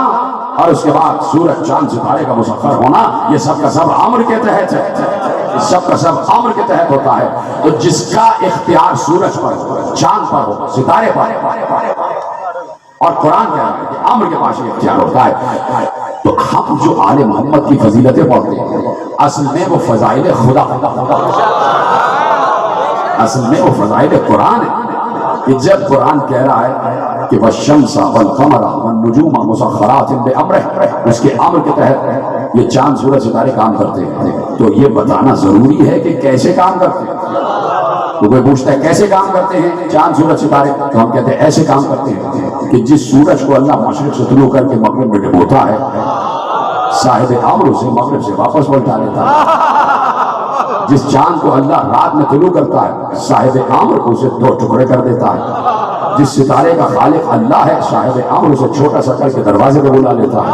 اور اس کے بعد سورج چاند ستارے کا مسخر ہونا، یہ سب کا سب امر کے تحت ہے، سب کا سب امر کے تحت ہوتا ہے۔ تو جس کا اختیار سورج پر ہو، چاند پر ہو، ستارے پر، اور قرآن کہہ رہا ہے کہ امر کے پاس یہ اختیار ہوتا ہے۔ تو ہم جو آل محمد کی فضیلتیں پڑھتے ہیں اصل میں وہ فضائل خدا، اصل میں وہ فضائل قرآن ہے کہ جب قرآن کہہ رہا ہے کہ والشمس والقمر والنجوم مسخرات بامرہ، اس کے امر کے تحت یہ چاند سورج ستارے کام کرتے ہیں، تو یہ بتانا ضروری ہے کہ کیسے کام کرتے ہیں۔ تو کوئی پوچھتا ہے کیسے کام کرتے ہیں چاند سورج ستارے، تو ہم کہتے ہیں ایسے کام کرتے ہیں کہ جس سورج کو اللہ مشرق سے طلوع کر کے مغرب میں ڈبوتا ہے، صاحب امر اسے مغرب سے واپس پلٹا دیتا ہے۔ جس چاند کو اللہ رات میں طلوع کرتا ہے، صاحب امر کو اسے 2 ٹکڑے کر دیتا ہے۔ جس ستارے کا خالق اللہ ہے، صاحب امر اسے چھوٹا سا کر کے دروازے پہ بلا لیتا ہے۔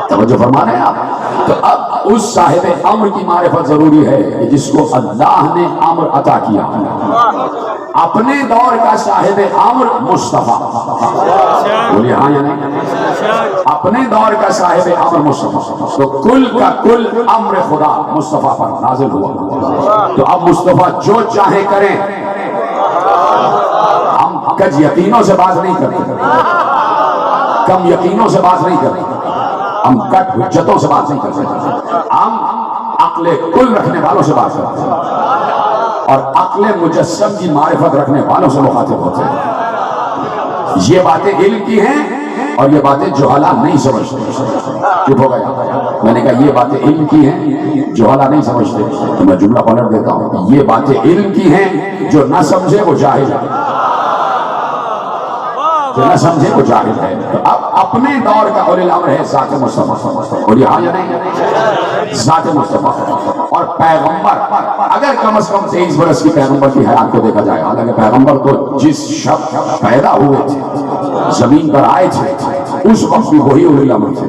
توجہ فرما رہے ہیں آپ؟ تو اب اس صاحب امر کی معرفت ضروری ہے کہ جس کو اللہ نے امر عطا کیا، اپنے دور کا صاحب امر مصطفیٰ، بولیے ہاں یا نہیں؟ اپنے دور کا صاحب امر مصطفیٰ، تو کل کا کل امر خدا مصطفیٰ پر نازل ہوا۔ تو اب مصطفیٰ جو چاہے کریں، ہم کج یقینوں سے بات نہیں کرتے، کم یقینوں سے بات نہیں کرتے، ہم کٹ حجتوں سے بات نہیں کرتے، ہم عقل کل رکھنے والوں سے بات کرتے ہیں اور عقل مجسم کی معرفت رکھنے والوں سے مخاطب ہوتے ہیں۔ یہ باتیں علم کی ہیں اور یہ باتیں جہالا نہیں سمجھتے۔ چپ ہو گیا، میں نے کہا یہ باتیں علم کی ہیں، جہالا نہیں سمجھتے، تو میں جملہ پلٹ دیتا ہوں، یہ باتیں علم کی ہیں، جو نہ سمجھے وہ جاہل ہے۔ جو نہ سمجھے وہ جاہل ہے. تو اب اپنے دور کا اولی الامر ہے ذات مصطفیٰ، اور یہاں یا نہیں ذات مصطفیٰ اور پیغمبر. اگر کم از کم 23 برس کی پیغمبر کی حیات کو دیکھا جائے، حالانکہ پیغمبر تو جس شب پیدا ہوئے تھے زمین پر آئے تھے اس وقت بھی وہی اولی الامر تھے،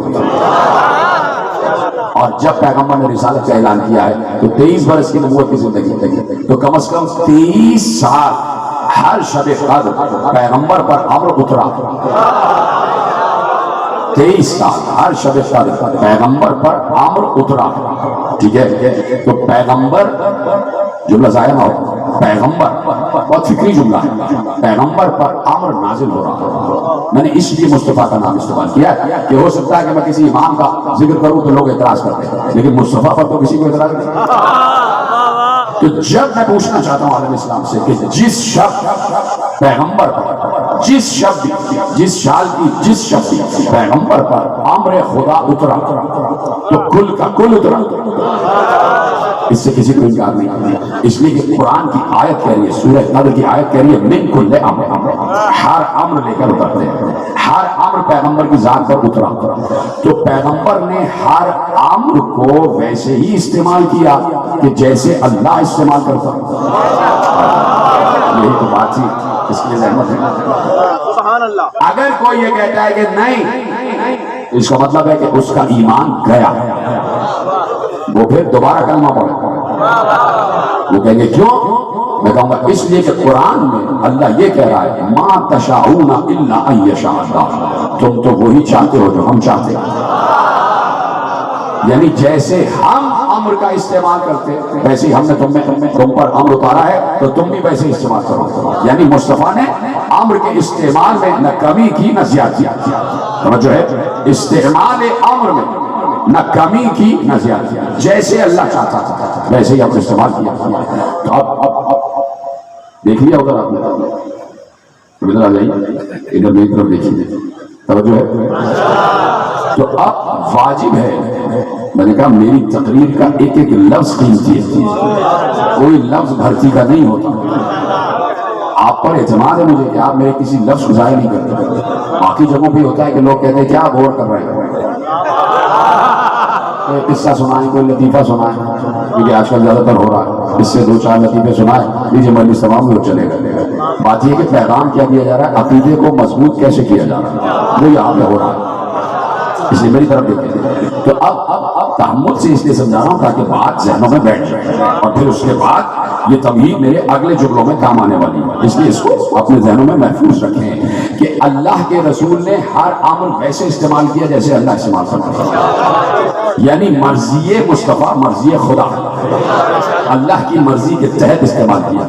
اور جب پیغمبر نے رسالت کا اعلان کیا ہے تو 23 برس کی نبوت کی زندگی، تو کم از کم 23 سال ہر شب قدر پیغمبر پر امر اترا. 23 سال ہر شب قدر پیغمبر پر امر اترا. ٹھیک ہے، تو پیغمبر جملہ ضائع نہ ہو، پیغمبر بہت فکری جملہ ہے، پیغمبر پر امر نازل ہو رہا. میں نے اس لیے مصطفیٰ کا نام استعمال کیا کہ ہو سکتا ہے کہ میں کسی امام کا ذکر کروں تو لوگ اعتراض کرتے ہیں، لیکن مصطفیٰ پر تو کسی کو اعتراض نہیں. تو جب میں پوچھنا چاہتا ہوں عالم اسلام سے کہ جس شب پیغمبر پر، جس شب جس سال کی جس شب پیغمبر پر امر خدا اترا تو کل کا کل اترا، اس سے کسی کو انکار نہیں. اس لیے کہ قرآن کی آیت کہہ رہی ہے، سورہ قدر کی آیت کہہ رہی ہے من کل امر، ہر امر لے کر اترتے ہیں، ہر امر پیغمبر کی ذات پر اترا. تو پیغمبر نے ہر امر کو ویسے ہی استعمال کیا کہ جیسے اللہ استعمال کرتا. یہی تو بات تھی، اس کے لیے زحمت ہے. سبحان اللہ. اگر کوئی یہ کہتا ہے کہ نہیں، اس کا مطلب ہے کہ اس کا ایمان گیا، وہ پھر دوبارہ کلمہ پڑھے. وہ کہیں گے کیوں؟ میں کہوں گا اس لیے کہ قرآن میں اللہ یہ کہہ رہا ہے ما تشاءون الا ان یشاء اللہ، تم تو وہی چاہتے ہو جو ہم چاہتے ہیں. یعنی جیسے ہم امر کا استعمال کرتے ویسے ہی ہم نے تم پر امر اتارا ہے تو تم بھی ویسے استعمال کرو. یعنی مصطفیٰ نے امر کے استعمال میں نہ کمی کی نہ زیادتی. سمجھو ہے، استعمال امر میں نہ کمی کی نہ زیادتی، جیسے اللہ چاہتا تھا ویسے ہی ہم نے استعمال کیا. تو اب دیکھ لیا ادھر، آپ نے ادھر آ جائیے، ادھر میری طرف دیکھیے، توجہ ہے. تو اب واجب ہے، میں نے کہا میری تقریر کا ایک ایک لفظ قیمتی ہے، کوئی لفظ بھرتی کا نہیں ہوتا. آپ پر اعتماد ہے مجھے کہ آپ میرے کسی لفظ کو ضائع نہیں کرتے. باقی جگہوں پہ ہوتا ہے کہ لوگ کہتے ہیں کیا غور کر رہے ہیں، کوئی قصہ سنائیں، کوئی لطیفہ سنائیں، کیونکہ آج کل زیادہ تر ہو رہا ہے، اس سے 2-4 لطیفے سنائیں لیجیے مجلس تمام لوگ چلے گئے. بات یہ کہ پیغام کیا دیا جا رہا ہے، عقیدے کو مضبوط کیسے کیا جا رہا ہے، وہ یہاں پہ ہو رہا ہے. اس لیے میری طرف دیکھیں. تو اب تحمل سے اس لیے سمجھا رہا ہوں تاکہ بات ذہنوں میں بیٹھ جائے، اور پھر اس کے بعد یہ تمہید میرے اگلے جملوں میں کام آنے والی ہے. اس لیے اس کو اپنے ذہنوں میں محفوظ رکھیں کہ اللہ کے رسول نے ہر امر ویسے استعمال کیا جیسے اللہ استعمال کرتا ہے. یعنی مرضی مصطفیٰ، مرضی خدا، اللہ کی مرضی کے تحت استعمال کیا.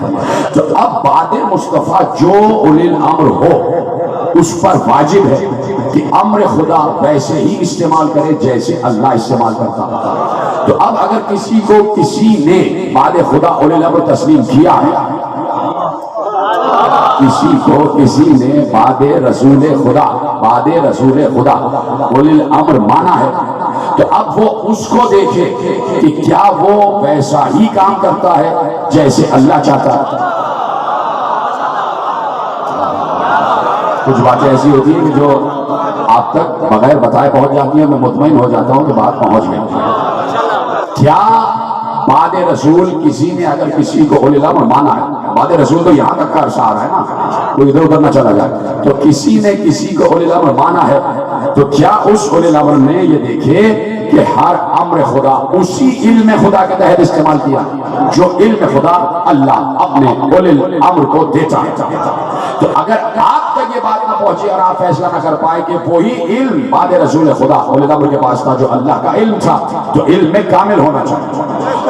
تو اب بعد مصطفیٰ جو اولی الامر ہو اس پر واجب ہے کہ امر خدا ویسے ہی استعمال کرے جیسے اللہ استعمال کرتا. تو اب اگر کسی کو کسی نے بعد خدا اولی الامر تسلیم کیا ہے، کسی کو کسی نے بعد رسول خدا اولی الامر مانا ہے، تو اب وہ اس کو دیکھے کہ کیا وہ ویسا ہی کام کرتا ہے جیسے اللہ چاہتا ہے. کچھ باتیں ایسی ہوتی ہیں کہ جو آپ تک بغیر بتائے پہنچ جاتی ہیں، میں مطمئن ہو جاتا ہوں کہ بات پہنچ گئی. کیا بعد رسول کسی نے اگر کسی کو اولی الامر مانا ہے، بعد رسول تو یہاں تک کا عرصہ آ رہا ہے نا، کوئی ادھر ادھر نہ چلا جائے، تو کسی نے کسی کو اولی الامر مانا ہے تو کیا اس اولی الامر نے یہ دیکھے کہ ہر امر خدا اسی علم خدا کے تحت استعمال کیا جو علم خدا اللہ اپنے اولی الامر کو دیتا ہے. تو اگر آپ تک یہ بات نہ پہنچی اور آپ فیصلہ نہ کر پائے کہ وہی علم بعد رسول خدا اولی الامر کے پاس تھا جو اللہ کا علم تھا، تو علم میں کامل ہونا چاہیے.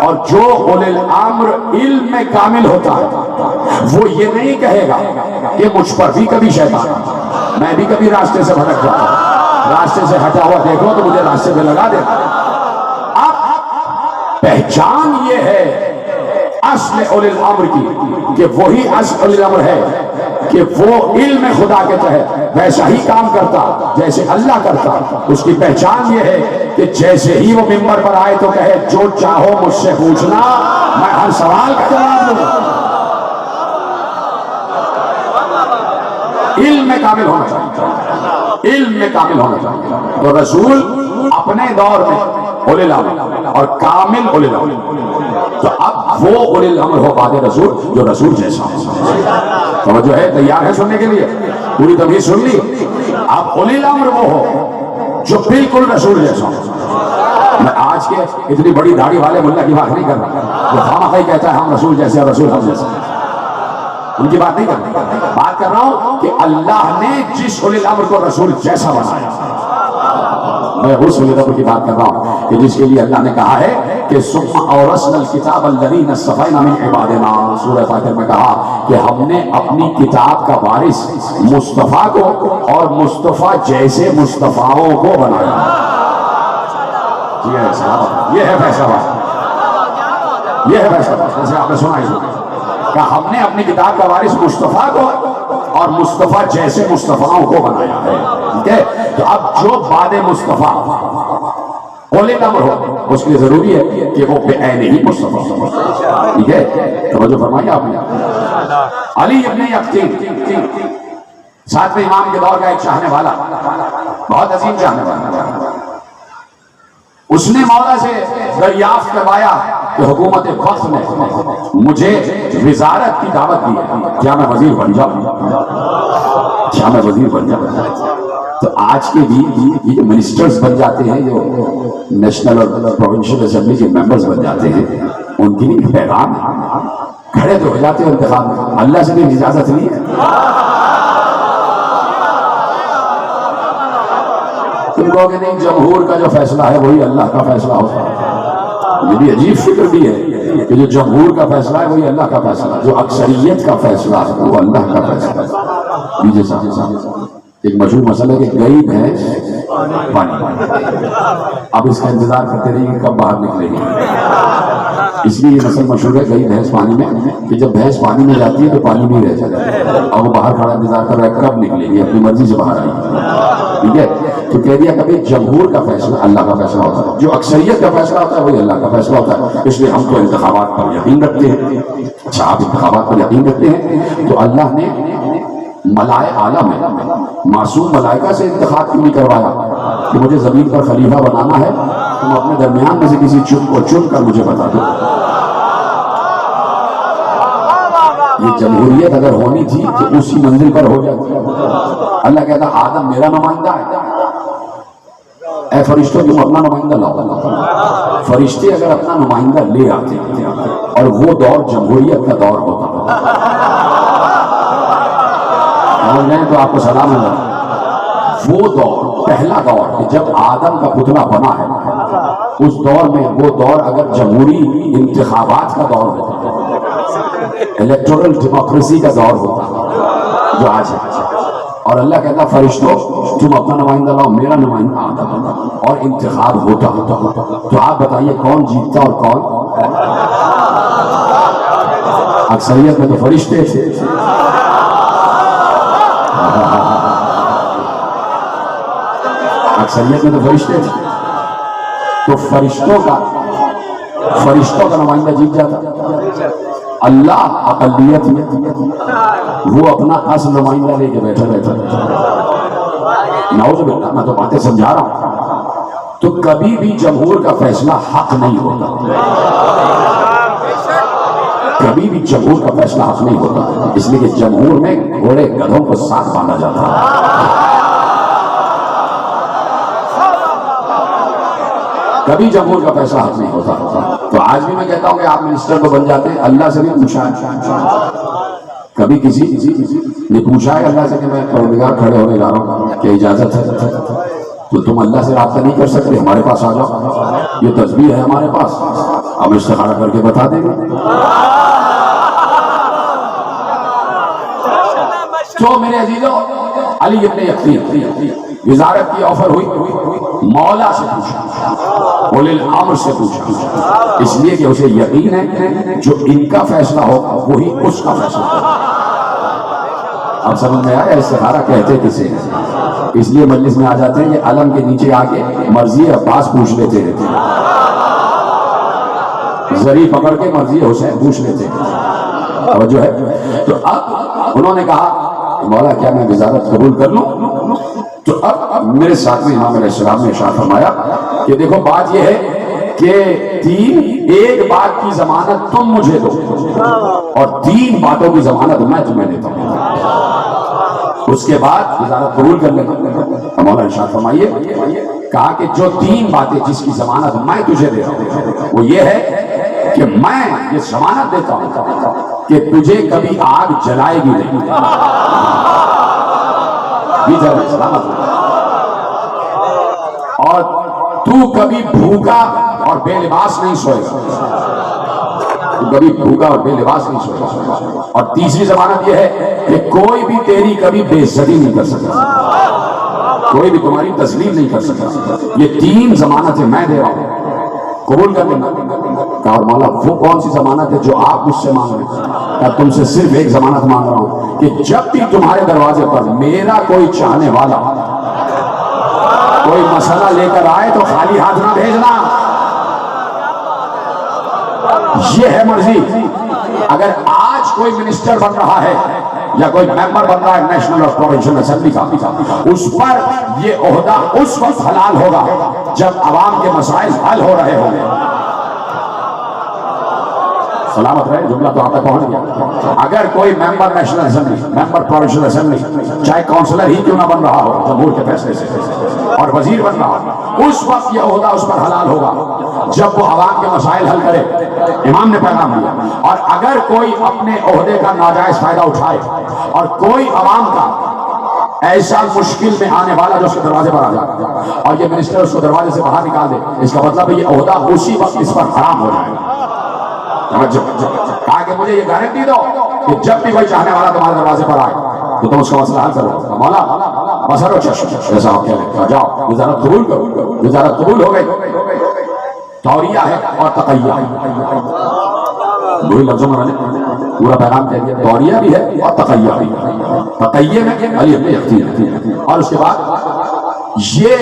اور جو اولی الامر علم میں کامل ہوتا ہے وہ یہ نہیں کہے گا کہ مجھ پر بھی کبھی شیطان، میں بھی کبھی راستے سے بھٹک جاتا ہوں، راستے سے ہٹا ہوا دیکھو تو مجھے راستے پہ لگا دے. اب پہچان یہ ہے اصل اولی الامر کی کہ وہی اصل اولی الامر ہے کہ وہ علم خدا کے تحت ویسا ہی کام کرتا جیسے اللہ کرتا. اس کی پہچان یہ ہے کہ جیسے ہی وہ ممبر پر آئے تو کہے جو چاہو مجھ سے پوچھنا، میں ہر سوال کا جواب دوں. علم میں کامل ہونا چاہیے، علم میں کامل ہونا چاہیے. تو رسول اپنے دور میں اولی الامر اور کامل اولی الامر، تو اب وہ اولی الامر ہو بعد رسول جو رسول جیسا ہو. توجہ ہے؟ تیار ہے سننے کے لیے؟ پوری تمہید سن لی؟ اب اولی الامر وہ ہو جو بالکل رسول جیسا ہو. میں آج کے اتنی بڑی داڑھی والے ملا کی بات نہیں کر رہا جو خامخواہ کہتا ہے ہم رسول جیسے اور رسول ہم جیسے، ان کی بات نہیں کر رہا. بات کر رہا ہوں کہ اللہ نے جس اولی الامر کو رسول جیسا بنایا، میں اس اولی الامر کی بات کر رہا ہوں کہ جس کے لیے اللہ نے کہا ہے کہ ثم اورثنا الکتاب الذین اصطفینا من عبادنا. سورہ فاتر میں کہا کہ ہم نے اپنی کتاب کا وارث مصطفیٰ کو اور مصطفیٰ جیسے مصطفیٰوں کو بنایا. یہ ہے صحابہ، یہ ہے فیصلہ بات، یہ ہے فیصلہ بات. جیسے آپ نے سنا ہے کہ ہم نے اپنی کتاب کا وارث مصطفیٰ کو اور مصطفیٰ جیسے مصطفیٰوں کو بنایا ہے. ٹھیک ہے؟ تو اب جو بعد مصطفیٰ اولی الامر ہو اس کے لیے ضروری ہے کہ وہ بے عین ہی مصطفیٰ. ٹھیک ہے؟ توجہ فرمائیے آپ نے. علی ابن یقطین ساتویں امام کے دور کا ایک چاہنے والا، بہت عظیم چاہنے والا، اس نے مولا سے دریافت کروایا کہ حکومت وقت نے مجھے وزارت کی دعوت دی ہے، کیا میں وزیر بن جاؤں؟ کیا میں وزیر بن جاؤں؟ تو آج کے بھی یہ جو منسٹرز بن جاتے ہیں، جو نیشنل اور پروونشل اسمبلی کے ممبرز بن جاتے ہیں، ان کی بھی پیغام کھڑے تو ہو جاتے ہیں انتخاب میں، اللہ سے بھی اجازت نہیں ہے. تم کہو کہ نہیں جمہور کا جو فیصلہ ہے وہی اللہ کا فیصلہ ہوتا ہے. یہ بھی عجیب فکر بھی ہے کہ جو جمہور کا فیصلہ ہے وہی اللہ کا فیصلہ ہے، جو اکثریت کا فیصلہ ہے وہ اللہ کا فیصلہ ہے. ایک مشہور مسئلہ ہے کہ گئی بھینس پانی، اب اس کا انتظار کرتے رہیے کہ کب باہر نکلے گی. اس لیے یہ مسئلہ مشہور ہے گئی بھینس پانی میں، کہ جب بھینس پانی میں جاتی ہے تو پانی بھی رہ جاتا ہے اور وہ باہر کھڑا انتظار کر رہا ہے کب نکلے گی، اپنی مرضی سے باہر آئی. ٹھیک ہے؟ تو کہہ دیا کبھی جمہور کا فیصلہ اللہ کا فیصلہ ہوتا ہے، جو اکثریت کا فیصلہ ہوتا ہے وہی اللہ کا فیصلہ ہوتا ہے. اس لیے ہم تو انتخابات پر یقین رکھتے ہیں. اچھا آپ انتخابات پر یقین رکھتے ہیں تو اللہ نے ملائے اعلیٰ میں معصوم ملائکہ سے انتخاب کیوں نہیں کروایا کہ مجھے زمین پر خلیفہ بنانا ہے، تم اپنے درمیان میں سے کسی کو چن کر مجھے بتا دو. یہ جمہوریت اگر ہونی تھی تو اسی منزل پر ہو جاتی. اللہ کہتا آدم میرا نمائندہ ہے، اے فرشتوں تم اپنا نمائندہ لاؤ. فرشتے اگر اپنا نمائندہ لے آتے اور وہ دور جمہوریت کا دور ہوتا تو آپ کو سلام ہے. وہ دور پہلا دور کہ جب آدم کا پتلا بنا ہے، اس دور میں وہ دور اگر جمہوری انتخابات کا دور ہوتا، الیکٹورل ڈیموکریسی کا دور ہوتا جو آج ہے. اور اللہ کہتا فرشتوں تم اپنا نمائندہ لاؤ، میرا نمائندہ آدم، اور انتخاب ہوتا. تو آپ بتائیے کون جیتتا اور کون؟ اکثریت میں تو فرشتے تھے. اکثریت میں تو فرشتے تھے، تو فرشتوں کا نمائندہ جیت جاتا. اللہ اقلیت میں وہ اپنا اصل نمائندہ لے کے بیٹھا رہتا. نعوذ باللہ، میں تو باتیں سمجھا رہا ہوں. تو کبھی بھی جمہور کا فیصلہ حق نہیں ہوتا، کبھی بھی جمہور کا فیصلہ حق نہیں ہوتا. اس لیے کہ جمہور میں گھوڑے گدھوں کو ساتھ باندھا جاتا ہے. کبھی جمہور کا فیصلہ حق نہیں ہوتا. تو آج بھی میں کہتا ہوں کہ آپ منسٹر کو بن جاتے ہیں، اللہ سے نہیں پوچھا ہے. کبھی کسی نے پوچھا ہے اللہ سے کہ میں پروردگار کھڑے ہونے جا رہا ہوں، کیا اجازت ہے؟ تو تم اللہ سے رابطہ نہیں کر سکتے، ہمارے پاس آ جاؤ، یہ تسبیح ہے ہمارے پاس، ہم استخارہ کر کے بتا دیں گے. تو میرے عزیزوں، علی ابن یقطین وزارت کی آفر ہوئی، مولا سے پوچھا، اولی الامر سے پوچھا، اس لیے کہ اسے یقین ہے جو ان کا فیصلہ ہوگا وہی اس کا فیصلہ ہوگا. اب سمجھ میں آیا استخارہ کہتے کسے؟ اس لیے مجلس میں آ جاتے ہیں کہ علم کے نیچے آ کے مرضی عباس پوچھ لیتے رہتے ہیں، زری پکڑ کے مرضی حسین پوچھ لیتے ہیں. اور جو ہے تو اب انہوں نے کہا مولا کیا میں وزارت قبول کر لوں؟ تو اب میرے ساتھ میں امام علیہ السلام نے ارشاد فرمایا کہ دیکھو بات یہ ہے کہ ایک بات کی ضمانت تم مجھے دو اور 3 باتوں کی ضمانت میں تمہیں دیتا ہوں، اس کے بعد وزارت قبول کر لینا۔ مولا ارشاد فرمائیے، کہا کہ جو 3 باتیں جس کی ضمانت میں تجھے دے رہا ہوں وہ یہ ہے کہ میں یہ ضمانت دیتا ہوں کہ تجھے کبھی آگ جلائے گی نہیں، اور تو کبھی بھوکا اور بے لباس نہیں سوئے گا، تو کبھی بھوکا اور بے لباس نہیں سوئے گا، اور تیسری ضمانت یہ ہے کہ کوئی بھی تیری کبھی بے عزتی نہیں کر سکتا، کوئی بھی تمہاری تسلیم نہیں کر سکتا۔ یہ 3 ضمانتیں میں دے رہا ہوں، قبول کر لینا۔ کہا اور مولا وہ کون سی ضمانت ہے جو آپ مجھ سے مانگ رہے ہیں؟ کہا تم سے صرف ایک ضمانت مانگ رہا ہوں کہ جب بھی تمہارے دروازے پر میرا کوئی چاہنے والا کوئی مسئلہ لے کر آئے تو خالی ہاتھ نہ بھیجنا، یہ ہے مرضی۔ اگر آج کوئی منسٹر بن رہا ہے یا کوئی ممبر بن رہا ہے نیشنل اور پروونشل اسمبلی کا، اس پر یہ عہدہ اس وقت حلال ہوگا جب عوام کے مسائل حل ہو رہے ہوں گے۔ سلامت رہے، جملہ تو آپ تک پہنچ گیا۔ اگر کوئی ممبر نیشنل اسمبلی، ممبر پروونشل اسمبلی، چاہے کونسلر ہی کیوں نہ بن رہا ہو جمہور کے فیصلے سے، اور وزیر بن رہا ہو، اس وقت یہ عہدہ اس پر حلال ہوگا جب وہ عوام کے مسائل حل کرے۔ امام نے پیغام دیا۔ اور اگر کوئی اپنے عہدے کا ناجائز فائدہ اٹھائے اور کوئی عوام کا ایسا مشکل میں آنے والا جو اس کے دروازے پر آ جائے اور یہ منسٹر اس کو دروازے سے باہر نکال دے، اس کا مطلب ہے یہ عہدہ اسی وقت اس پر حرام ہو جائے گا۔ کہا کہ مجھے یہ گارنٹی دو کہ جب بھی کوئی چاہنے والا تمہارے دروازے پر آئے تو تم اس کا مسئلہ حل کرو۔ مولا بسر و چشم، جیسا آپ کہہ رہے ہیں، جاؤ وزارت قبول کرو۔ وزارت قبول ہو گئی۔ توریہ ہے اور تقیہ، دو ہی لفظوں میں نے پورا پیغام کہہ دیا، توریہ بھی ہے اور تقیہ بھی ہے۔ تقیہ میں علی ابن یقین، اور اس کے بعد یہ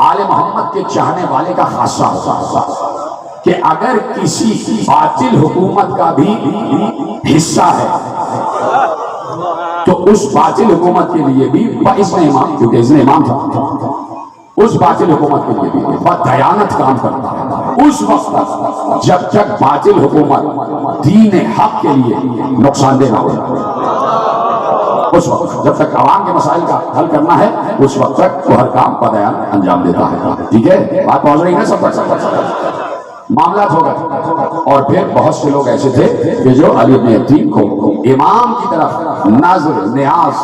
آل محمد کے چاہنے والے کا خاصہ ہوتا کہ اگر کسی باطل حکومت کا بھی حصہ ہے تو اس باطل حکومت کے لیے بھی باذن امام، کیونکہ اذن امام تھا، اس باطل حکومت کے لیے بھی بدیانت کام کرتا ہے اس وقت تک جب تک باطل حکومت دین حق کے لیے نقصان دہ نہ ہو جائے۔ اس وقت جب تک عوام کے مسائل کا حل کرنا ہے اس وقت تک وہ ہر کام بدیان انجام دیتا ہے۔ ٹھیک ہے، بات پہنچ رہی ہے سب تک؟ معاملات ہو گئے، اور پھر بہت سے لوگ ایسے تھے کہ جو علی ابن یتیم کو امام کی طرف نذر، نیاز،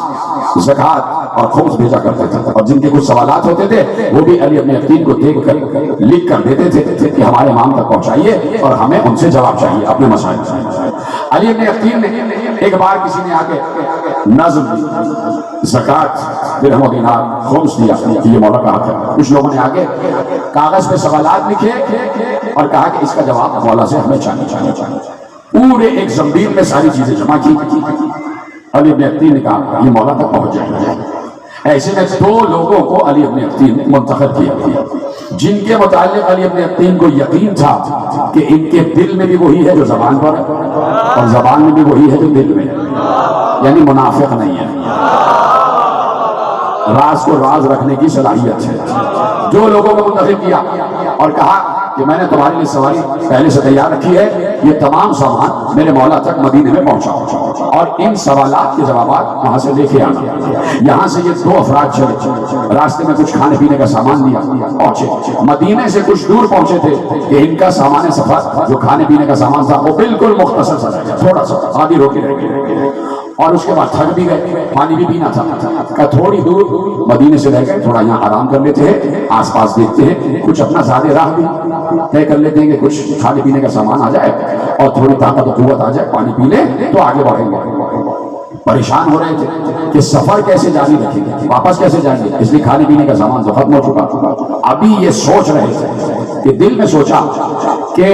زکوٰۃ اور خمس بھیجا کرتے تھے، اور جن کے کچھ سوالات ہوتے تھے وہ بھی علی ابن یتیم کو دیکھ کر لکھ کر دیتے تھے کہ ہمارے امام تک پہنچائیے اور ہمیں ان سے جواب چاہیے اپنے مسائل۔ علی ابن یتیم نے ایک بار کسی نے آ کے نذر دی، زکوٰۃ، درہم و دینار، خمس دیا، یہ مولا کا حق ہے۔ کچھ لوگوں نے آگے کاغذ پہ سوالات لکھے اور کہا کہ اس کا جواب مولا سے ہمیں چاہیے۔ پورے ایک زمبیل میں ساری چیزیں جمع کی۔ علی ابن یتیم نے کہا یہ مولا تک پہنچ جائے۔ ایسے میں 2 لوگوں کو علی ابن یتیم نے منتخب کیا جن کے متعلق علی ابن یتیم کو یقین تھا کہ ان کے دل میں بھی وہی ہے جو زبان پر ہے اور زبان میں بھی وہی ہے جو دل میں ہے، یعنی منافق نہیں ہے، راز کو راز رکھنے کی صلاحیت ہے۔ 2 لوگوں کو منتخب کیا اور کہا کہ میں نے تمہارے لیے سواری پہلے سے تیار رکھی ہے، یہ تمام سامان میرے مولا تک مدینے میں پہنچاؤ اور ان سوالات کے جوابات وہاں سے لے کے آنا۔ یہاں سے یہ 2 افراد چلے، راستے میں کچھ کھانے پینے کا سامان لیا، پہنچے مدینے سے کچھ دور پہنچے تھے کہ ان کا سامان سفر جو کھانے پینے کا سامان تھا وہ بالکل مختصر سا، تھوڑا سا آدھی روٹی رہ گئی، اور اس کے بعد تھک بھی گئے، پانی بھی پینا تھا۔ کہ تھوڑی دور مدینے سے رہ گئے، تھوڑا یہاں آرام کر لیتے ہیں، آس پاس دیکھتے ہیں، کچھ اپنا زیادہ راہ بھی طے کر لیتے ہیں کہ کچھ کھانے پینے کا سامان آ جائے اور تھوڑی طاقت و قوت آ جائے، پانی پی لیں تو آگے بڑھیں گے۔ پریشان ہو رہے تھے کہ سفر کیسے جاری رکھیں گے، واپس کیسے جائیں گے، اس لیے کھانے پینے کا سامان تو ختم ہو چکا۔ ابھی یہ سوچ رہے تھے کہ دل میں سوچا کہ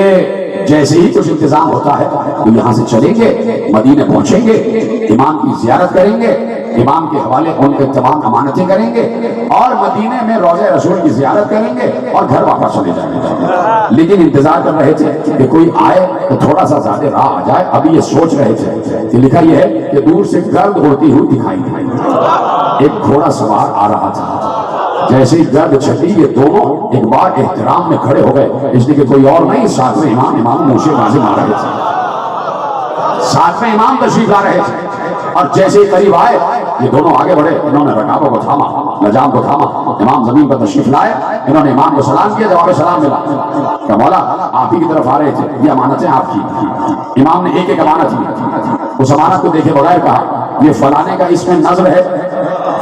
جیسے ہی کچھ انتظام ہوتا ہے تو یہاں سے چلیں گے، مدینے پہنچیں گے، امام کی زیارت کریں گے امام کے حوالے ان کے تمام امانتیں کریں گے اور مدینے میں روضہ رسول کی زیارت کریں گے اور گھر واپس چلے جائیں گے. لیکن انتظار کر رہے تھے کہ کوئی آئے تو تھوڑا سا زیادہ راہ آ جائے. ابھی یہ سوچ رہے تھے کہ لکھا یہ ہے کہ دور سے گرد اڑتی ہوئی دکھائی دی. ایک گھوڑا سوار آ رہا تھا. جیسے ہی گرد چھٹی یہ دونوں ایک بار احترام میں کھڑے ہو گئے، اس لیے کہ کوئی اور نہیں، ساتھ میں امام موشے کاظم آ رہے تھے، ساتھ میں امام تشریف لا رہے تھے. اور جیسے ہی قریب آئے یہ دونوں آگے بڑھے، انہوں نے رکابوں کو تھاما، لجام کو تھاما. امام زمین پر تشریف لائے، انہوں نے امام کو سلام کیا، جواب سلام ملا. کہ مولا آپ ہی کی طرف آ رہے تھے، یہ امانتیں آپ کی. امام نے ایک ایک امانت لی. اس امانت کو دیکھے بغیر کہا یہ فلانے کا اس میں نظر ہے،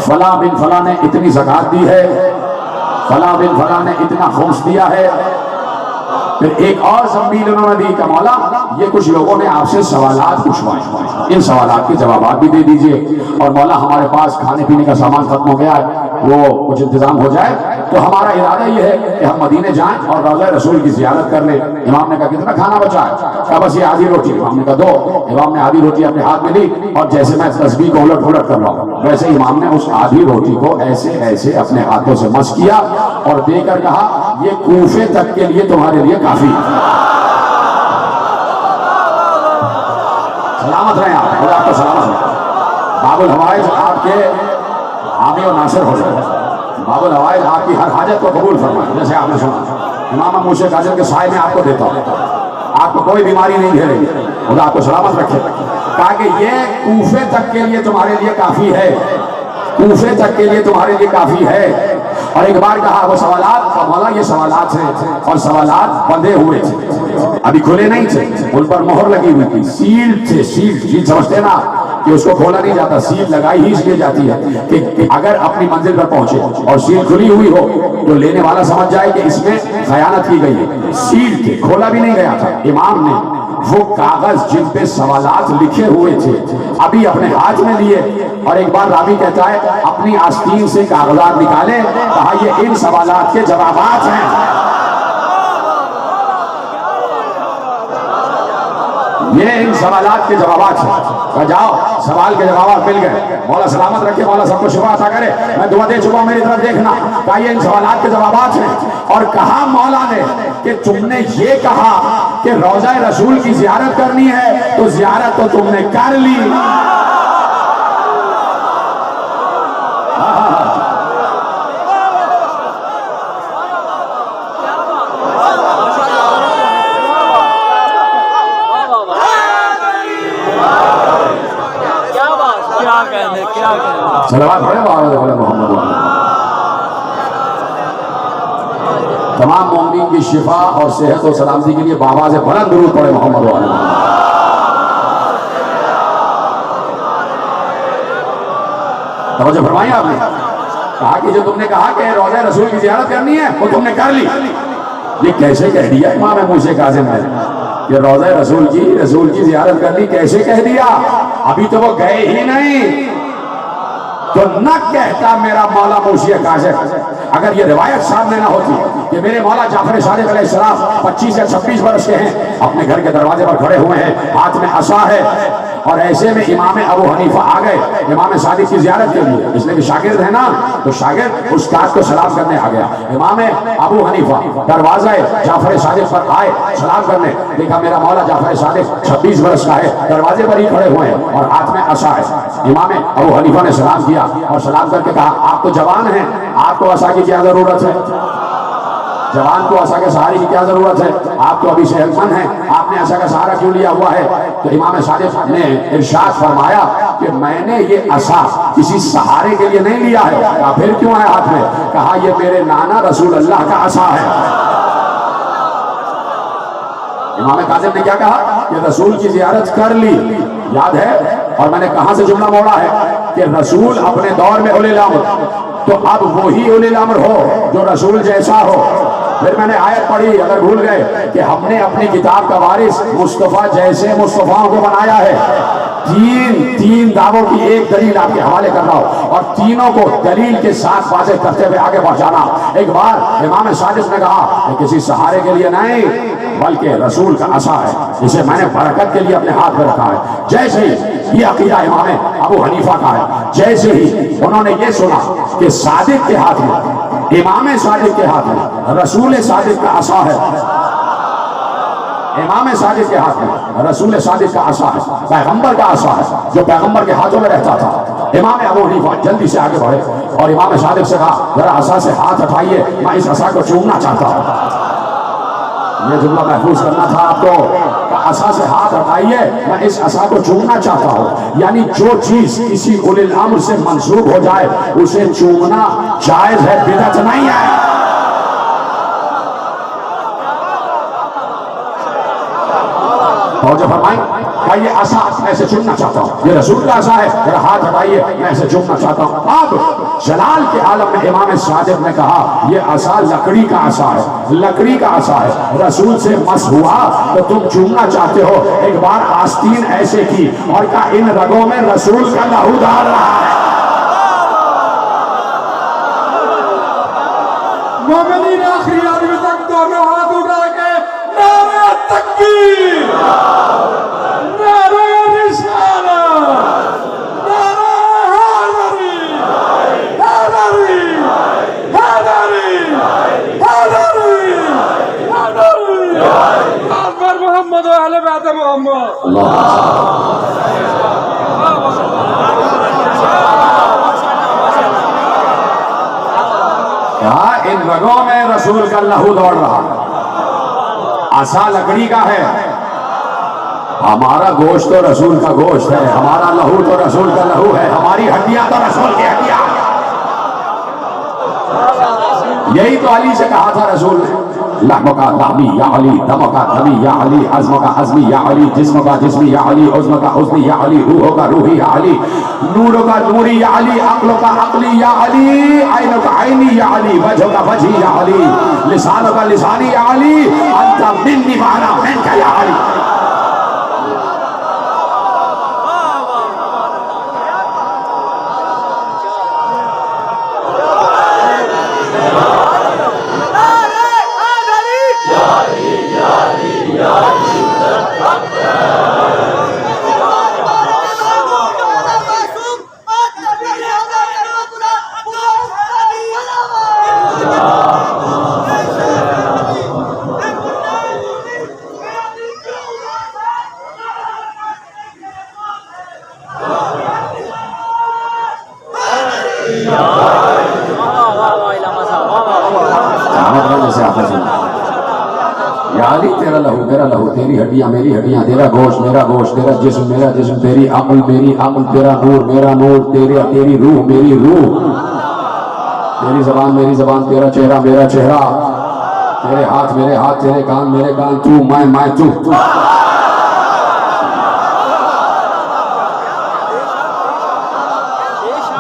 فلاں بن فلاں نے اتنی زکات دی ہے، فلاں بن فلاں نے اتنا خمس دیا ہے. پھر ایک اور زمبیل انہوں نے دی کہ مولا یہ کچھ لوگوں نے آپ سے سوالات پوچھوائے، ان سوالات کے جوابات بھی دے دیجئے. اور مولا ہمارے پاس کھانے پینے کا سامان ختم ہو گیا ہے، وہ کچھ انتظام ہو جائے تو ہمارا ارادہ یہ ہے کہ ہم مدینے جائیں اور روضہ رسول کی زیارت کر لیں. امام نے کہا کتنا کھانا بچا ہے؟ کہا بس یہ آدھی روٹی. امام نے کہا دو. امام نے آدھی روٹی اپنے ہاتھ میں لی اور جیسے میں تسبیح کو الٹ پلٹ کر رہا ہوں ویسے امام نے اس آدھی روٹی کو ایسے ایسے اپنے ہاتھوں سے مس کیا اور دے کر کہا یہ کوفے تک کے لیے تمہارے لیے کافی ہے. سلامت رہیں آپ، خدا آپ کو سلامت رہیں. باب الحوائج آپ کے حامی و ناصر ہو جائے. باب الحوائج آپ کی ہر حاجت کو قبول فرمائے. جیسے آپ نے سنا امام موشے کاظم کے سائے میں آپ کو دیتا ہوں، آپ کو کوئی بیماری نہیں گھیرے گی، خدا آپ کو سلامت رکھے. کہا کہ یہ کوفے تک کے لیے تمہارے لیے کافی ہے، کوفے تک کے لیے تمہارے لیے کافی ہے. اور ایک بار کہا وہ سوالات، مولا یہ سوالات ہیں اور سوالات بندے ہوئے تھے، ابھی کھلے نہیں تھے، ان پر مہر لگی ہوئی تھی، سیل تھے. سیل سمجھتے نا کہ اس کو کھولا نہیں جاتا، سیل لگائی ہی اس لیے جاتی ہے کہ اگر اپنی منزل پر پہنچے اور سیل کھلی ہوئی ہو تو لینے والا سمجھ جائے کہ اس میں خیانت کی گئی ہے. سیل تھے، کھولا بھی نہیں گیا تھا. امام نے وہ کاغذ جن پہ سوالات لکھے ہوئے تھے ابھی اپنے ہاتھ میں لیے اور ایک بار راوی کہتا ہے اپنی آستین سے کاغذات نکالے، کہا یہ ان سوالات کے جوابات ہیں. یہ ان سوالات کے جوابات ہیں. کہ جاؤ سوال کے جوابات مل گئے، مولا سلامت رکھے، مولا سب کو شفا عطا کرے، میں دعا دے چکا ہوں، میری طرف دیکھنا. کہا یہ ان سوالات کے جوابات ہیں. اور کہا مولا نے کہ تم نے یہ کہا کہ روضہ رسول کی زیارت کرنی ہے تو زیارت تو تم نے کر لی. صلوات پڑھیں محمد. تمام مومنین کی شفا اور صحت و سلامتی کے لیے بآواز بلند درود پڑھیں محمد و آل محمد. توجہ فرمائی آپ نے. کہا کہ جو تم نے کہا کہ روضہ رسول کی زیارت کرنی ہے وہ تم نے کر لی. یہ کیسے کہہ دیا امام موشے کاظم نے کہ روضہ رسول کی زیارت کرنی؟ کیسے کہہ دیا؟ ابھی تو وہ گئے ہی نہیں. تو نہ کہتا میرا مولا موشی کاظم اگر یہ روایت سامنے نہ ہوتی کہ میرے مولا جعفر صادق علیہ السلام 25 یا 26 برس کے ہیں، اپنے گھر کے دروازے پر کھڑے ہوئے ہیں، ہاتھ میں عصا ہے، اور ایسے میں امام ابو حنیفہ آ گئے امام صادق کی زیارت کے لیے. اس لیے کہ شاگرد ہے نا، تو شاگرد استاد کو سلام کرنے آ گیا. امام ابو حنیفہ دروازہ جعفر صادق پر آئے سلام کرنے، دیکھا میرا مولا جعفر صادق 26 برس کا ہے، دروازے پر ہی کھڑے ہوئے ہیں اور ہاتھ میں عصا ہے. امام ابو حنیفہ نے سلام کیا اور سلام کر کے کہا آپ تو جوان ہیں، آپ کو عصا کی کیا ضرورت ہے؟ جوان کو عصا کے سہارے کی کیا ضرورت ہے؟ آپ تو ابھی صحت مند ہیں، آپ نے عصا کا سہارا کیوں لیا ہوا ہے؟ تو امام صادق نے ارشاد فرمایا کہ میں نے یہ عصا کسی سہارے کے لیے نہیں لیا ہے. کہا پھر کیوں ہے ہاتھ میں؟ کہا یہ میرے نانا رسول اللہ کا عصا ہے. امام کاظم نے کیا کہا کہ رسول کی زیارت کر لی، یاد ہے؟ اور میں نے کہاں سے جملہ موڑا ہے کہ رسول اپنے دور میں اولی الامر، تو اب وہی اولی الامر ہو جو رسول جیسا ہو. پھر میں نے آیت پڑھی اگر بھول گئے کہ ہم نے اپنی کتاب کا وارث مصطفیٰ جیسے مصطفیٰ کو بنایا ہے. تین دعووں کی ایک دلیل آپ کے حوالے کر رہا ہوں اور تینوں کو دلیل کے ساتھ واضح کرتے ہوئے آگے پہنچانا. ایک بار امام صادق نے کہا کہ کسی سہارے کے لیے نہیں، بلکہ رسول کا عصا ہے، جسے میں نے برکت کے لیے اپنے ہاتھ میں رکھا ہے۔ جیسے ہی یہ عقیدہ امام ابو حنیفہ کا ہے، جیسے ہی انہوں نے یہ سنا کہ صادق کے ہاتھ میں، امام صادق کے ہاتھ میں رسول صادق کا عصا ہے، امام صادق کے ہاتھ میں رسول صادق کا عصا ہے، پیغمبر کا عصا ہے جو پیغمبر کے ہاتھوں میں رہتا تھا، امام ابو حنیفہ جلدی سے آگے بڑھے اور امام صادق سے کہا ذرا عصا سے ہاتھ ہٹائیے، میں اس عصا کو چومنا چاہتا ہوں۔ یہ جملہ محفوظ کرنا تھا آپ کو، عصا سے ہاتھ ہٹائیے، میں اس عصا کو چومنا چاہتا ہوں۔ یعنی جو چیز کسی اولی الامر سے منسوب ہو جائے اسے چومنا جائز ہے، بدعت نہیں ہے۔ اور جو فرمائیں کہ یہ عصا میں اسے چومنا چاہتا ہوں، یہ رسول کا عصا ہے، میرا ہاتھ ہٹائیے، میں اسے چومنا چاہتا ہوں۔ اب جلال کے عالم میں امام صادق نے کہا یہ عصا لکڑی کا عصا ہے، لکڑی کا عصا ہے، رسول سے مس ہوا تو تم چومنا چاہتے ہو۔ ایک بار آستین ایسے کی اور کہا ان رگوں میں رسول کا لہو ڈال رہا ہے۔ مومنین آخری آدمی تک دونوں ہاتھ اٹھا کے نعرہ تکبیر، نعرہ رسالت، نعرہ حیدری، حیدری، حیدری، حیدری، حیدری، اکبر محمد و اہل بیت محمد۔ کہا ان رگوں میں رسول کا لہو دوڑ رہا ہے، عصا لکڑی کا ہے، ہمارا گوشت تو رسول کا گوشت ہے، ہمارا لہو تو رسول کا لہو ہے، ہماری ہڈیاں تو رسول کی ہڈیاں۔ یہی تو علی سے کہا تھا رسول نے، لحم کا لحمی یا علی، دم کا دمی یا علی، عزم کا عزمی یا علی، جسم کا جسمی یا علی، عزم کا عزمی یا علی، روح کا روحی یا علی، نور کا نوری یا علی، عقل کا عقلی یا علی، عین کا عینی یا علی، وجہ کا وجہی یا علی، لسان کا لسانی یا علی، انت منی وانا منک یا علی۔ یا علی تیرا لہو میرا لہو، تیری ہڈیاں میری ہڈیاں، تیرا گوشت میرا گوشت، تیرا جسم میرا جسم، تیری عقل میری عقل، تیرا نور میرا نور، تیری روح میری روح، تیری زبان میری زبان، تیرا چہرہ میرا چہرہ، تیرے ہاتھ میرے ہاتھ، تیرے کان میرے کان، تو میں تو۔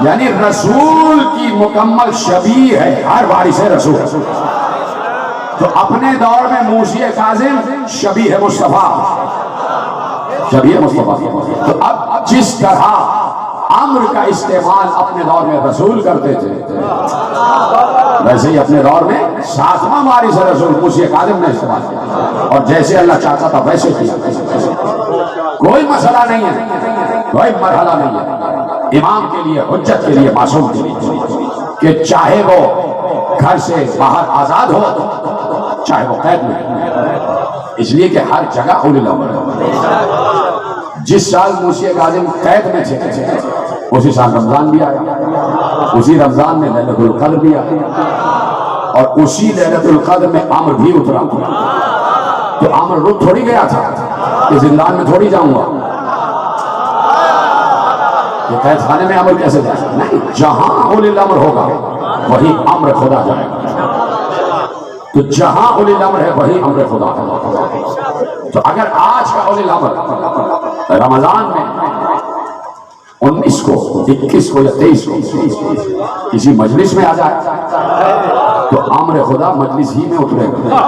یعنی رسول کی مکمل شبیہ ہے ہر وارث رسول۔ تو اپنے دور میں موسی کاظم شبیہ مصطفیٰ، شبیہ مصطفیٰ۔ تو اب جس طرح امر کا استعمال اپنے دور میں رسول کرتے تھے، ویسے ہی اپنے دور میں ساتواں وارث رسول موسی کاظم نے استعمال کیا، اور جیسے اللہ چاہتا تھا ویسے کیا۔ کوئی مسئلہ نہیں ہے، کوئی مرحلہ نہیں ہے امام کے لیے، حجت کے لیے، معصوم کے لیے، کہ چاہے وہ گھر سے باہر آزاد ہو چاہے وہ قید میں، اس لیے کہ ہر جگہ اولی الامر ہے۔ جس سال موسی کاظم قید میں تھے اسی سال رمضان بھی آیا، اسی رمضان میں لیلۃ القدر بھی آیا، اور اسی لیلۃ القدر میں امر بھی اترا۔ تو امر رک تھوڑی گیا تھا کہ زندان میں تھوڑی جاؤں گا، یہ قید خانے میں امر کیسے جائے؟ نہیں، جہاں اولی الامر ہوگا وہی امر خدا جائے گا۔ تو جہاں اولی الامر ہے وہی امر خدا ہے۔ تو اگر آج کا اولی الامر رمضان میں 19 کو 21 کو یا 23 کو کسی مجلس میں آ جائے تو امر خدا مجلس ہی میں اترے گا۔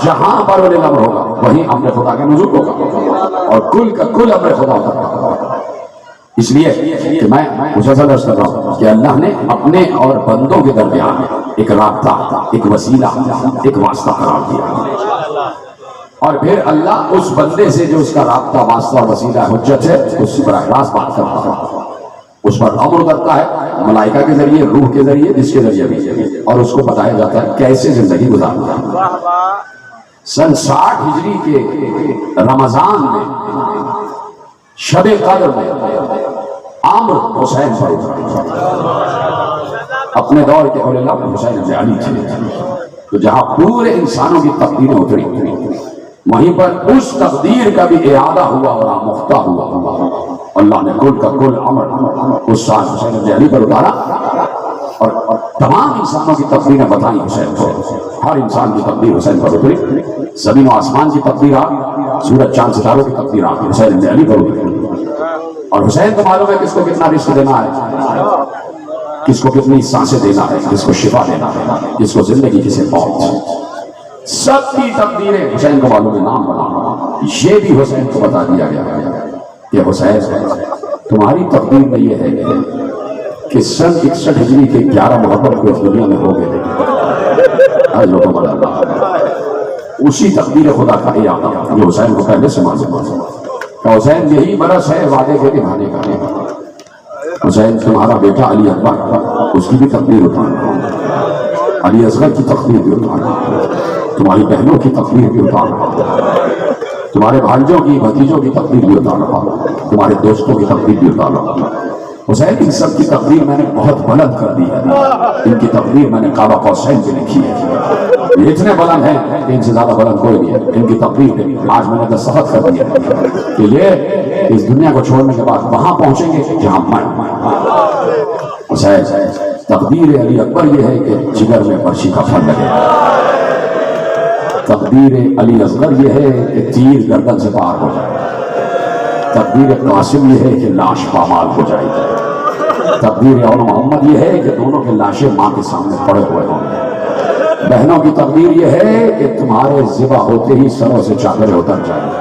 جہاں پر اولی الامر ہوگا وہی امر خدا کا نزول ہوگا، اور کل کا کل امر خدا ہوگا۔ اس لیے کہ میں مسلسل عرض کر رہا ہوں کہ اللہ نے اپنے اور بندوں کے درمیان ایک رابطہ، ایک وسیلہ، ایک واسطہ قرار دیا، اور پھر اللہ اس بندے سے جو اس کا رابطہ، واسطہ اور وسیلہ حجت ہے، اس سے براہ راست بات کرتا ہے، اس پر امر کرتا ہے ملائکہ کے ذریعے، روح کے ذریعے، جس کے ذریعے بھی، اور اس کو بتایا جاتا ہے کیسے زندگی گزارنا ہے۔ سن 60 ہجری کے رمضان میں شب قدر میں عامر حسین پر اپنے دور کے اولیاء اللہ حسین بن علی تھے، تو جہاں پورے انسانوں کی تقدیریں اتری، وہیں پر اس تقدیر کا بھی اعادہ ہوا اور آموختہ ہوا۔ اللہ نے کل کا کل امر اس سال حسین بن علی پر اتارا، اور تمام انسانوں کی تقدیریں بتائیں حسین کو، ہر انسان کی تقدیر حسین پر اتری، زمین و آسمان کی تقدیرات، سورج چاند ستاروں کی تقدیرات حسین بن علی پر اتری، اور حسین کو معلوم ہے کس کو کتنا رزق دینا ہے، کس کو کتنی سانسیں دینا ہے، کس کو شفا دینا ہے، کس کو زندگی، کسے موت، سب کی تقدیریں حسین کو معلوم ہے، نام بنا۔ یہ بھی حسین کو بتا دیا گیا کہ حسین تمہاری تقدیر میں یہ ہے کہ سن 61 ہجری کے 11 محرم کو اس دنیا میں ہو گئے، آج لوگوں بڑا اللہ اسی تقدیر خدا کا اعادہ جو حسین کو پہلے سے معلوم کہ حسین یہی برس ہے وعدے کے نبھانے کا۔ حسین تمہارا بیٹا علی اکبر، اس کی بھی تقدیر اتارنا، علی اصغر کی تقدیر بھی اتارنا، تمہاری بہنوں کی تقدیر بھی اتارنا، تمہارے بھانجوں کی، بھتیجوں کی تقدیر بھی اتارنا، تمہارے دوستوں کی تقدیر بھی اتارنا۔ حسین ان سب کی تقدیر میں نے بہت بلند کر دی ہے، ان کی تقدیر میں نے قاب قوسین پہ لکھی ہے، یہ اتنے بلند ہیں کہ ان سے زیادہ بلند کوئی نہیں ہے، ان کی تقدیر پہ آج میں نے دستخط کر دیا ہے کہ یہ اس دنیا کو چھوڑنے کے بعد وہاں پہنچیں گے جہاں میں۔ حسین تقدیر علی اکبر یہ ہے کہ جگر میں پرچی کا پھل لگے، تقدیر علی اصغر یہ ہے کہ تیر گردن سے پار ہو جائے، تقدیر قاسم یہ ہے کہ لاش پامال ہو جائے گی، تقدیر اول محمد یہ ہے کہ دونوں کے لاشیں ماں کے سامنے پڑے ہوئے ہوں گے، بہنوں کی تقدیر یہ ہے کہ تمہارے ذبح ہوتے ہی سروں سے چادریں اتر جائیں گے،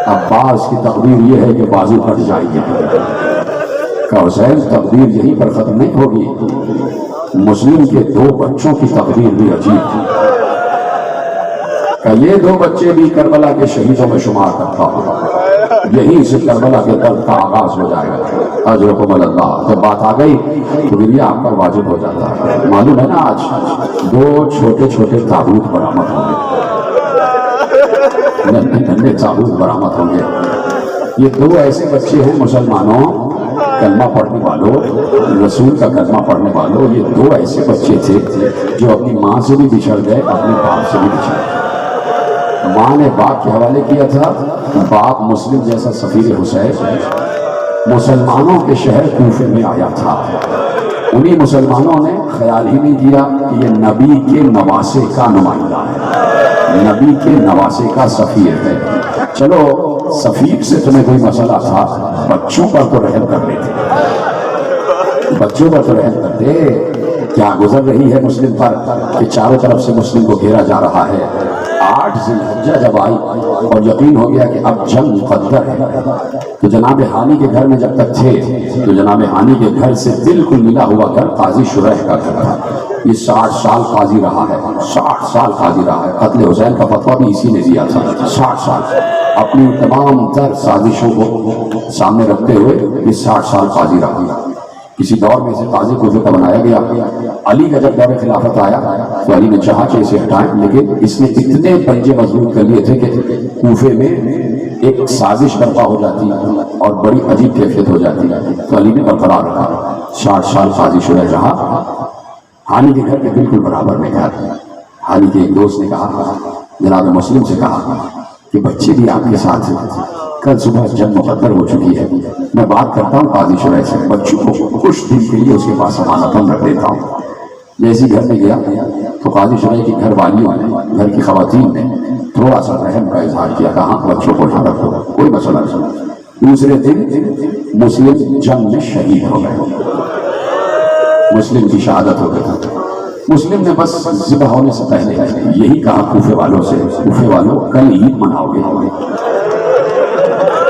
عباس کی تقدیر یہ ہے کہ بازو کٹ جائیں گے۔ کہ حسین تقدیر یہیں پر ختم نہیں ہوگی، مسلم کے 2 بچوں کی تقدیر بھی عجیب تھی، کہ یہ 2 بچے بھی کربلا کے شہیدوں میں شمار کرتا ہوں، یہیں سے کربلا کے درد کا آغاز ہو جائے گا۔ اجرکم اللہ، جب بات آ گئی تو گریہ آپ پر واجب ہو جاتا ہے۔ معلوم ہے نا آج 2 چھوٹے چھوٹے تابوت برآمد ہوں گے، ننھے تابوت برآمد ہوں گے، یہ 2 ایسے بچے ہیں مسلمانوں، کلمہ پڑھنے والوں، رسول کا کلمہ پڑھنے والوں، یہ 2 ایسے بچے تھے جو اپنی ماں سے بھی بچھڑ گئے، اپنے باپ سے بھی بچھڑ گئے۔ ماں نے باپ کے حوالے کیا تھا، باپ مسلم جیسا سفیر حسین مسلمانوں کے شہر کوفے میں آیا تھا، انہی مسلمانوں نے خیال ہی نہیں کیا کہ یہ نبی کے نواسے کا نمائندہ ہے، نبی کے نواسے کا سفیر ہے، چلو سفیر سے تمہیں کوئی مسئلہ تھا، بچوں پر تو رحم کر لیتے، بچوں پر تو رحم کرتے۔ کیا گزر رہی ہے مسلم پر کہ چاروں طرف سے مسلم کو گھیرا جا رہا ہے۔ 8 ذی الحجہ جب آئی اور یقین ہو گیا کہ اب جنگ مقدر ہے، تو جناب ہانی کے گھر میں جب تک تھے تو جناب ہانی کے گھر سے بالکل ملا ہوا گھر قاضی شریح کا گھر تھا، یہ 60 سال قاضی رہا ہے، 60 سال قاضی رہا ہے، قتل حسین کا فتویٰ بھی اسی نے دیا تھا، 60 سال اپنی تمام تر سازشوں کو سامنے رکھتے ہوئے یہ 60 سال قاضی رہا۔ کسی دور میں اسے قاضی کوفے کا بنایا گیا، علی کا جب دور خلافت آیا تو علی نے چاہا کہ اسے ہٹائیں، لیکن اس نے اتنے پنجے مضبوط کر لیے تھے کہ کوفے میں ایک سازش برپا ہو جاتی اور بڑی عجیب کیفیت ہو جاتی، تو علی نے برقرار رکھا، 60 سال قاضی شریح رہا۔ ہانی کے گھر کے بالکل برابر میں گھر، ہانی کے ایک دوست نے کہا، جناب مسلم سے کہا کہ بچے بھی آپ کے ساتھ ہیں، کل صبح جنگ مقدر ہو چکی ہے، میں بات کرتا ہوں قاضی شریح سے، بچوں کو کچھ دن کے لیے اس کے پاس امانتاً رکھ دیتا ہوں۔ جیسے گھر میں گیا تو قاضی شریح کی گھر والیوں نے، گھر کی خواتین نے تھوڑا سا رحم کا اظہار کیا، کہا بچوں کو یہاں رکھو، کوئی مسئلہ نہیں۔ دوسرے دن مسلم جنگ میں شہید ہو گئے، مسلم کی شہادت ہو گئی۔ مسلم نے بس ذبح ہونے سے پہلے یہی کہا کوفے والوں سے، کوفے والوں کل عید مناؤ گے،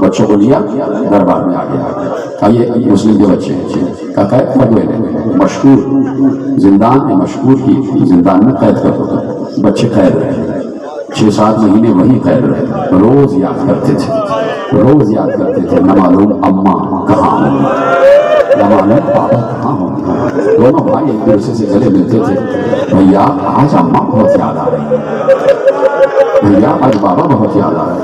بچوں کو لیا دربار میں آ گیا، کہا یہ مسلم کے بچے ہیں، کہا قید کر دو انہیں، مشکور زندان میں، مشکور کی زندان میں قید کر دو، بچے قید رہے 6-7 مہینے وہی قید رہے، روز یاد کرتے تھے، روز یاد کرتے تھے، نہ معلوم اماں کہاں ہوں، نہ معلوم پاپا کہاں ہوں۔ دونوں بھائی ایک دوسرے سے گلے ملتے تھے، بھیا آج اماں بہت یاد آ رہی ہے، بھیا آج بابا بہت یاد آ رہے ہیں۔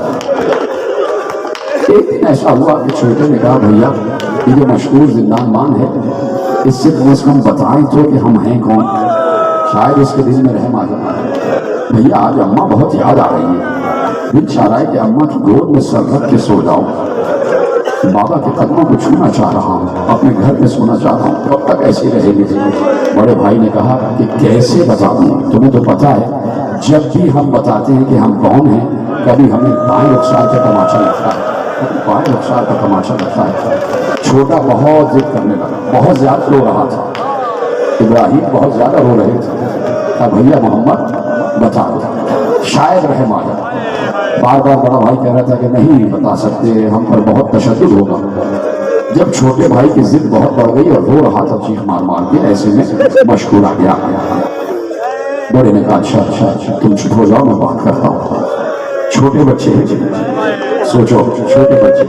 ایک دن ایسا ہوا کہ چھوٹے نے کہا بھیا یہ جو مشہور زندان بان ہے اس سے کم از کم بتائیں تو کہ ہم ہیں کون، شاید اس کے دل میں رحم آ جائے۔ بھیا آج اماں بہت یاد آ رہی ہے، دل چاہ رہا ہے کہ اماں کی گود میں سر رکھ کے سو جاؤں، بابا کے قدموں کو چھونا چاہ رہا ہوں، اپنے گھر میں سونا چاہ رہا ہوں، کب تک ایسے رہے گی؟ بڑے بھائی نے کہا کہ کیسے بتاؤں، تمہیں تو پتا ہے جب بھی ہم بتاتے ہیں کہ ہم کون ہیں کبھی ہمیں دائیں رخسار کا تماشا لگتا ہے، بائیں رخسار کا تماشا لگتا ہے۔ چھوٹا بہت ضد کرنے لگا، بہت زیادہ رو رہا تھا، ابراہیم بہت زیادہ رو رہے تھے، کہا بھیا محمد بتا دو شاید رحم آ جائے۔ بار بار بڑا بھائی کہہ رہا تھا کہ نہیں بتا سکتے، ہم پر بہت تشدد ہوگا۔ جب چھوٹے بھائی کی ضد بہت بڑھ گئی اور رو رہا تھا چیخ مار مار کے، ایسے میں مشکور آ گیا۔ بڑے نے کہا اچھا تم چپ ہو جاؤ، میں بات کرتا ہوں۔ چھوٹے بچے ہیں، سوچو چھوٹے بچے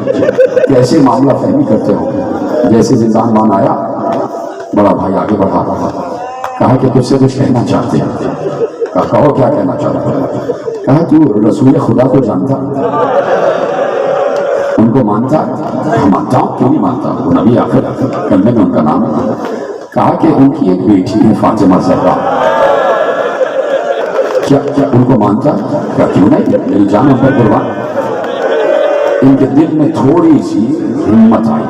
کیسے معاملہ فہمی کرتے ہو۔ جیسے زندان بان آیا بڑا بھائی آگے بڑھا رہا، کہا کہ تجھ سے کچھ کہنا چاہتے ہیں، کہا کہو کیا کہنا چاہتے ہیں؟ کہا تو رسول خدا کو جانتا، ان کو مانتا؟ مانتا ہوں، کیوں نہیں مانتا، وہ نبی آخر کلمے میں ان کا نام ہے۔ کہا کہ ان کی ایک بیٹی ہے فاطمہ زہرا، کیا ان کو مانتا؟ کیا کیوں نہیں، میری جان ان پر قربان۔ ان کے دل میں تھوڑی سی ہمت آئی،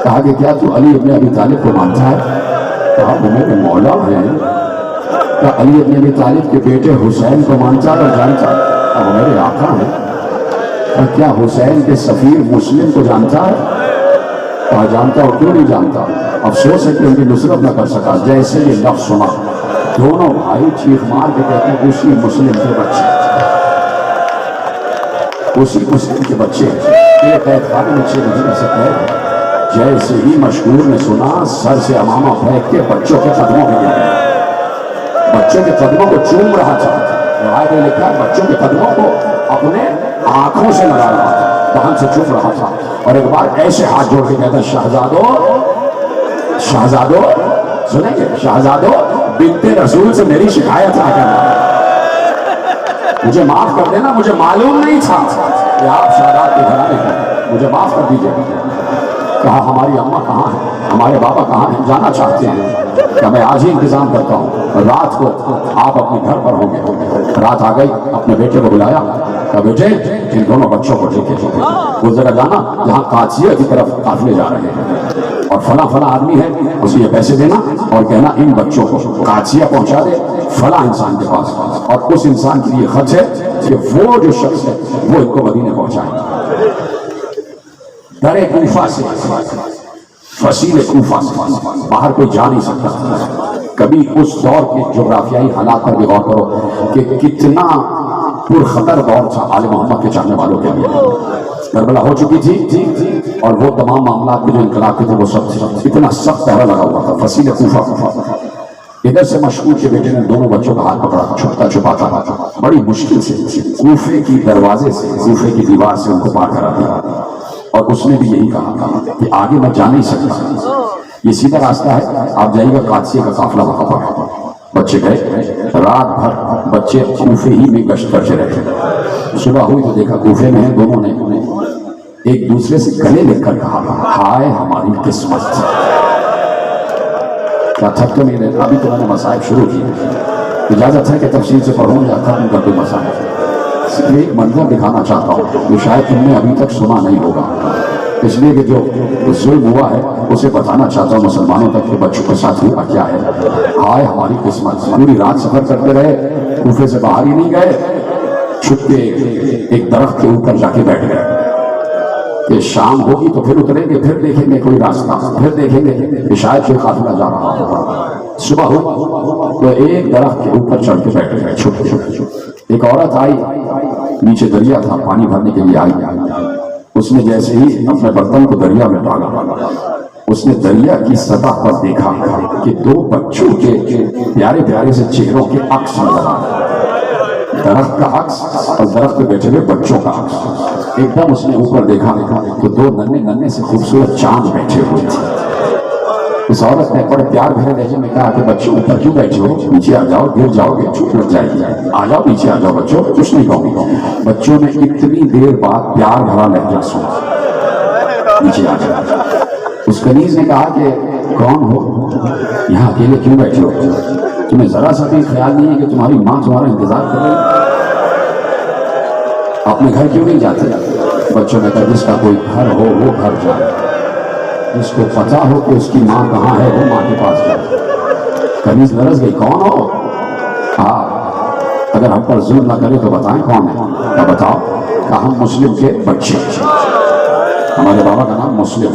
کہا کہ کیا تو علی ابن ابی طالب کو مانتا ہے؟ کہا وہ میرے مولا ہیں۔ کہا علی ابن ابی طالب کے بیٹے حسین کو مانتا اور جانتا؟ کہا وہ میرے آقا ہیں۔ کہا کیا حسین کے سفیر مسلم کو جانتا ہے؟ کہا جانتا اور کیوں نہیں جانتا، افسوس ہے کہ ان کی نصرت نہ کر سکا۔ جیسے یہ لفظ سنا دونوں بھائی چیخ مار کے کہتے ہیں اسی مسلم کے بچے، اسی مسلم کے بچے ایک قید خانے میں 6 مہینے سے قید۔ جیسے ہی مشکور نے سنا سر سے امامہ پھینک کے بچوں کے قدموں میں گر گیا، بچوں کے قدموں کو چوم رہا تھا۔ روایت نے لکھا بچوں کے قدموں کو اپنے آنکھوں سے لگا رہا تھا، دہن سے چوم رہا تھا، اور ایک بار ایسے ہاتھ جوڑ کے کہتا شہزادو سنیں گے، شہزادو بنت رسول سے میری شکایت نہ کرنا، مجھے معاف کر دینا، مجھے معلوم نہیں تھا کہ آپ شہزاد کے گھرانے ہیں، مجھے معاف کر دیجیے۔ کہا ہماری اماں کہاں ہیں، ہمارے بابا کہاں ہیں، جانا چاہتے ہیں؟ کہ میں آج ہی انتظام کرتا ہوں، رات کو آپ اپنے گھر پر ہوں گے۔ رات آ گئی، اپنے بیٹے کو بلایا، کہا بیٹے ان دونوں بچوں کو لے کے وہ ذرا جانا جہاں قادسیہ کی طرف قافلے جا رہے ہیں، اور فلاں فلاں آدمی ہے اسے یہ پیسے دینا اور کہنا ان بچوں کو قادسیہ پہنچا دے فلاں انسان کے پاس، اور اس انسان کے لیے خط ہے کہ وہ جو شخص ہے وہ ان کو مدینے پہنچائے۔ درے کوفہ سے، فصیل کوفہ سے باہر کوئی جا نہیں سکتا۔ کبھی اس دور کے جغرافیائی حالات پر بھی غور کرو کہ کتنا پرخطر دور تھا آل محمد کے چاہنے والوں کے لیے۔ کربلا ہو چکی تھی اور وہ تمام معاملات کے جو انقلاب کے تھے وہ سب تھے، اتنا سخت پہرا لگا ہوا تھا۔ فصیل کوفہ ادھر سے مشکور کے بیٹے نے دونوں بچوں کا ہاتھ پکڑا، چھپتا چھپاتا بڑی مشکل سے کوفے کی دروازے سے، کوفے کی دیوار سے ان کو پار کرا دیا، اور اس نے بھی یہی کہا کہ آگے میں جا نہیں سکتا، یہ سیدھا راستہ ہے، آپ جائیے گا قادسیہ کا قافلہ وہاں پر۔ بچے گئے، رات بھر بچے کوفے ہی میں گشت کرتے رہے۔ صبح ہوئی تو دیکھا کوفے میں دونوں نے ایک دوسرے سے گلے لگ کر کہا ہائے ہماری قسمت، کیا تھک تو نہیں رہے؟ ابھی تو میں نے مصائب شروع کی، اجازت ہے کہ تفصیل سے پڑھوں یا ختم کر دوں مصائب؟ صرف ایک منظر دکھانا چاہتا ہوں جو شاید تم نے ابھی تک سنا نہیں ہوگا، اس لیے کہ جو ظلم ہوا ہے اسے بتانا چاہتا ہوں مسلمانوں تک کہ بچوں کے ساتھ ہوا کیا ہے۔ ہائے ہماری قسمت، پوری رات سفر کرتے رہے، کوفے سے باہر ہی نہیں گئے، چھپ کے ایک درخت کے اوپر جا کے بیٹھ گئے کہ شام ہوگی تو پھر اتریں گے، پھر دیکھیں گے کوئی راستہ، پھر دیکھیں گے کہ شاید کوئی قافلہ جا رہا ہوگا۔ صبح ہو تو ایک درخت کے اوپر چڑھ کے بیٹھ گئے چھپ۔ ایک عورت آئی، نیچے دریا تھا، پانی بھرنے کے لیے آئی، اس نے جیسے ہی اپنے برتن کو دریا میں ڈالا، اس نے دریا کی سطح پر دیکھا کہ دو بچوں کے پیارے پیارے سے چہروں کے عکس نظر آ رہے، درخت کا عکس اور درخت پہ بیٹھے ہوئے بچوں کا عکس۔ ایک دم اس نے اوپر دیکھا تو دو ننھے ننھے سے خوبصورت چاند بیٹھے ہوئے تھے۔ اس عورت نے بڑے پیار بھرے لہجے میں کہا کہ بچوں اوپر کیوں بیٹھے ہو، نیچے آ جاؤ، گر جاؤ گے، چوٹ لگ جائے گی، آ جاؤ نیچے آ جاؤ بچوں، کچھ نہیں کہوں گی۔ بچوں نے اتنی دیر بعد پیار بھرا لہجہ سنا، نیچے آ جاؤ۔ اس کنیز نے کہا کہ کون ہو، یہاں اکیلے کیوں بیٹھے ہو، تمہیں ذرا سا بھی خیال نہیں ہے کہ تمہاری ماں تمہارا انتظار کر رہی ہے، اپنے گھر کیوں نہیں جاتے؟ بچوں نے کہا جس کا کوئی گھر ہو وہ گھر جائے، جس کو پتا ہو کہ اس کی ماں کہاں ہے وہ ماں کے پاس جائے۔ کنیز لرز گئی، کون ہو؟ ہاں اگر ہم پر ظلم نہ کرے تو بتائیں کون ہے؟ کیا بتاؤ؟ کہا ہم مسلم کے بچے، ہمارے بابا کا نام مسلم۔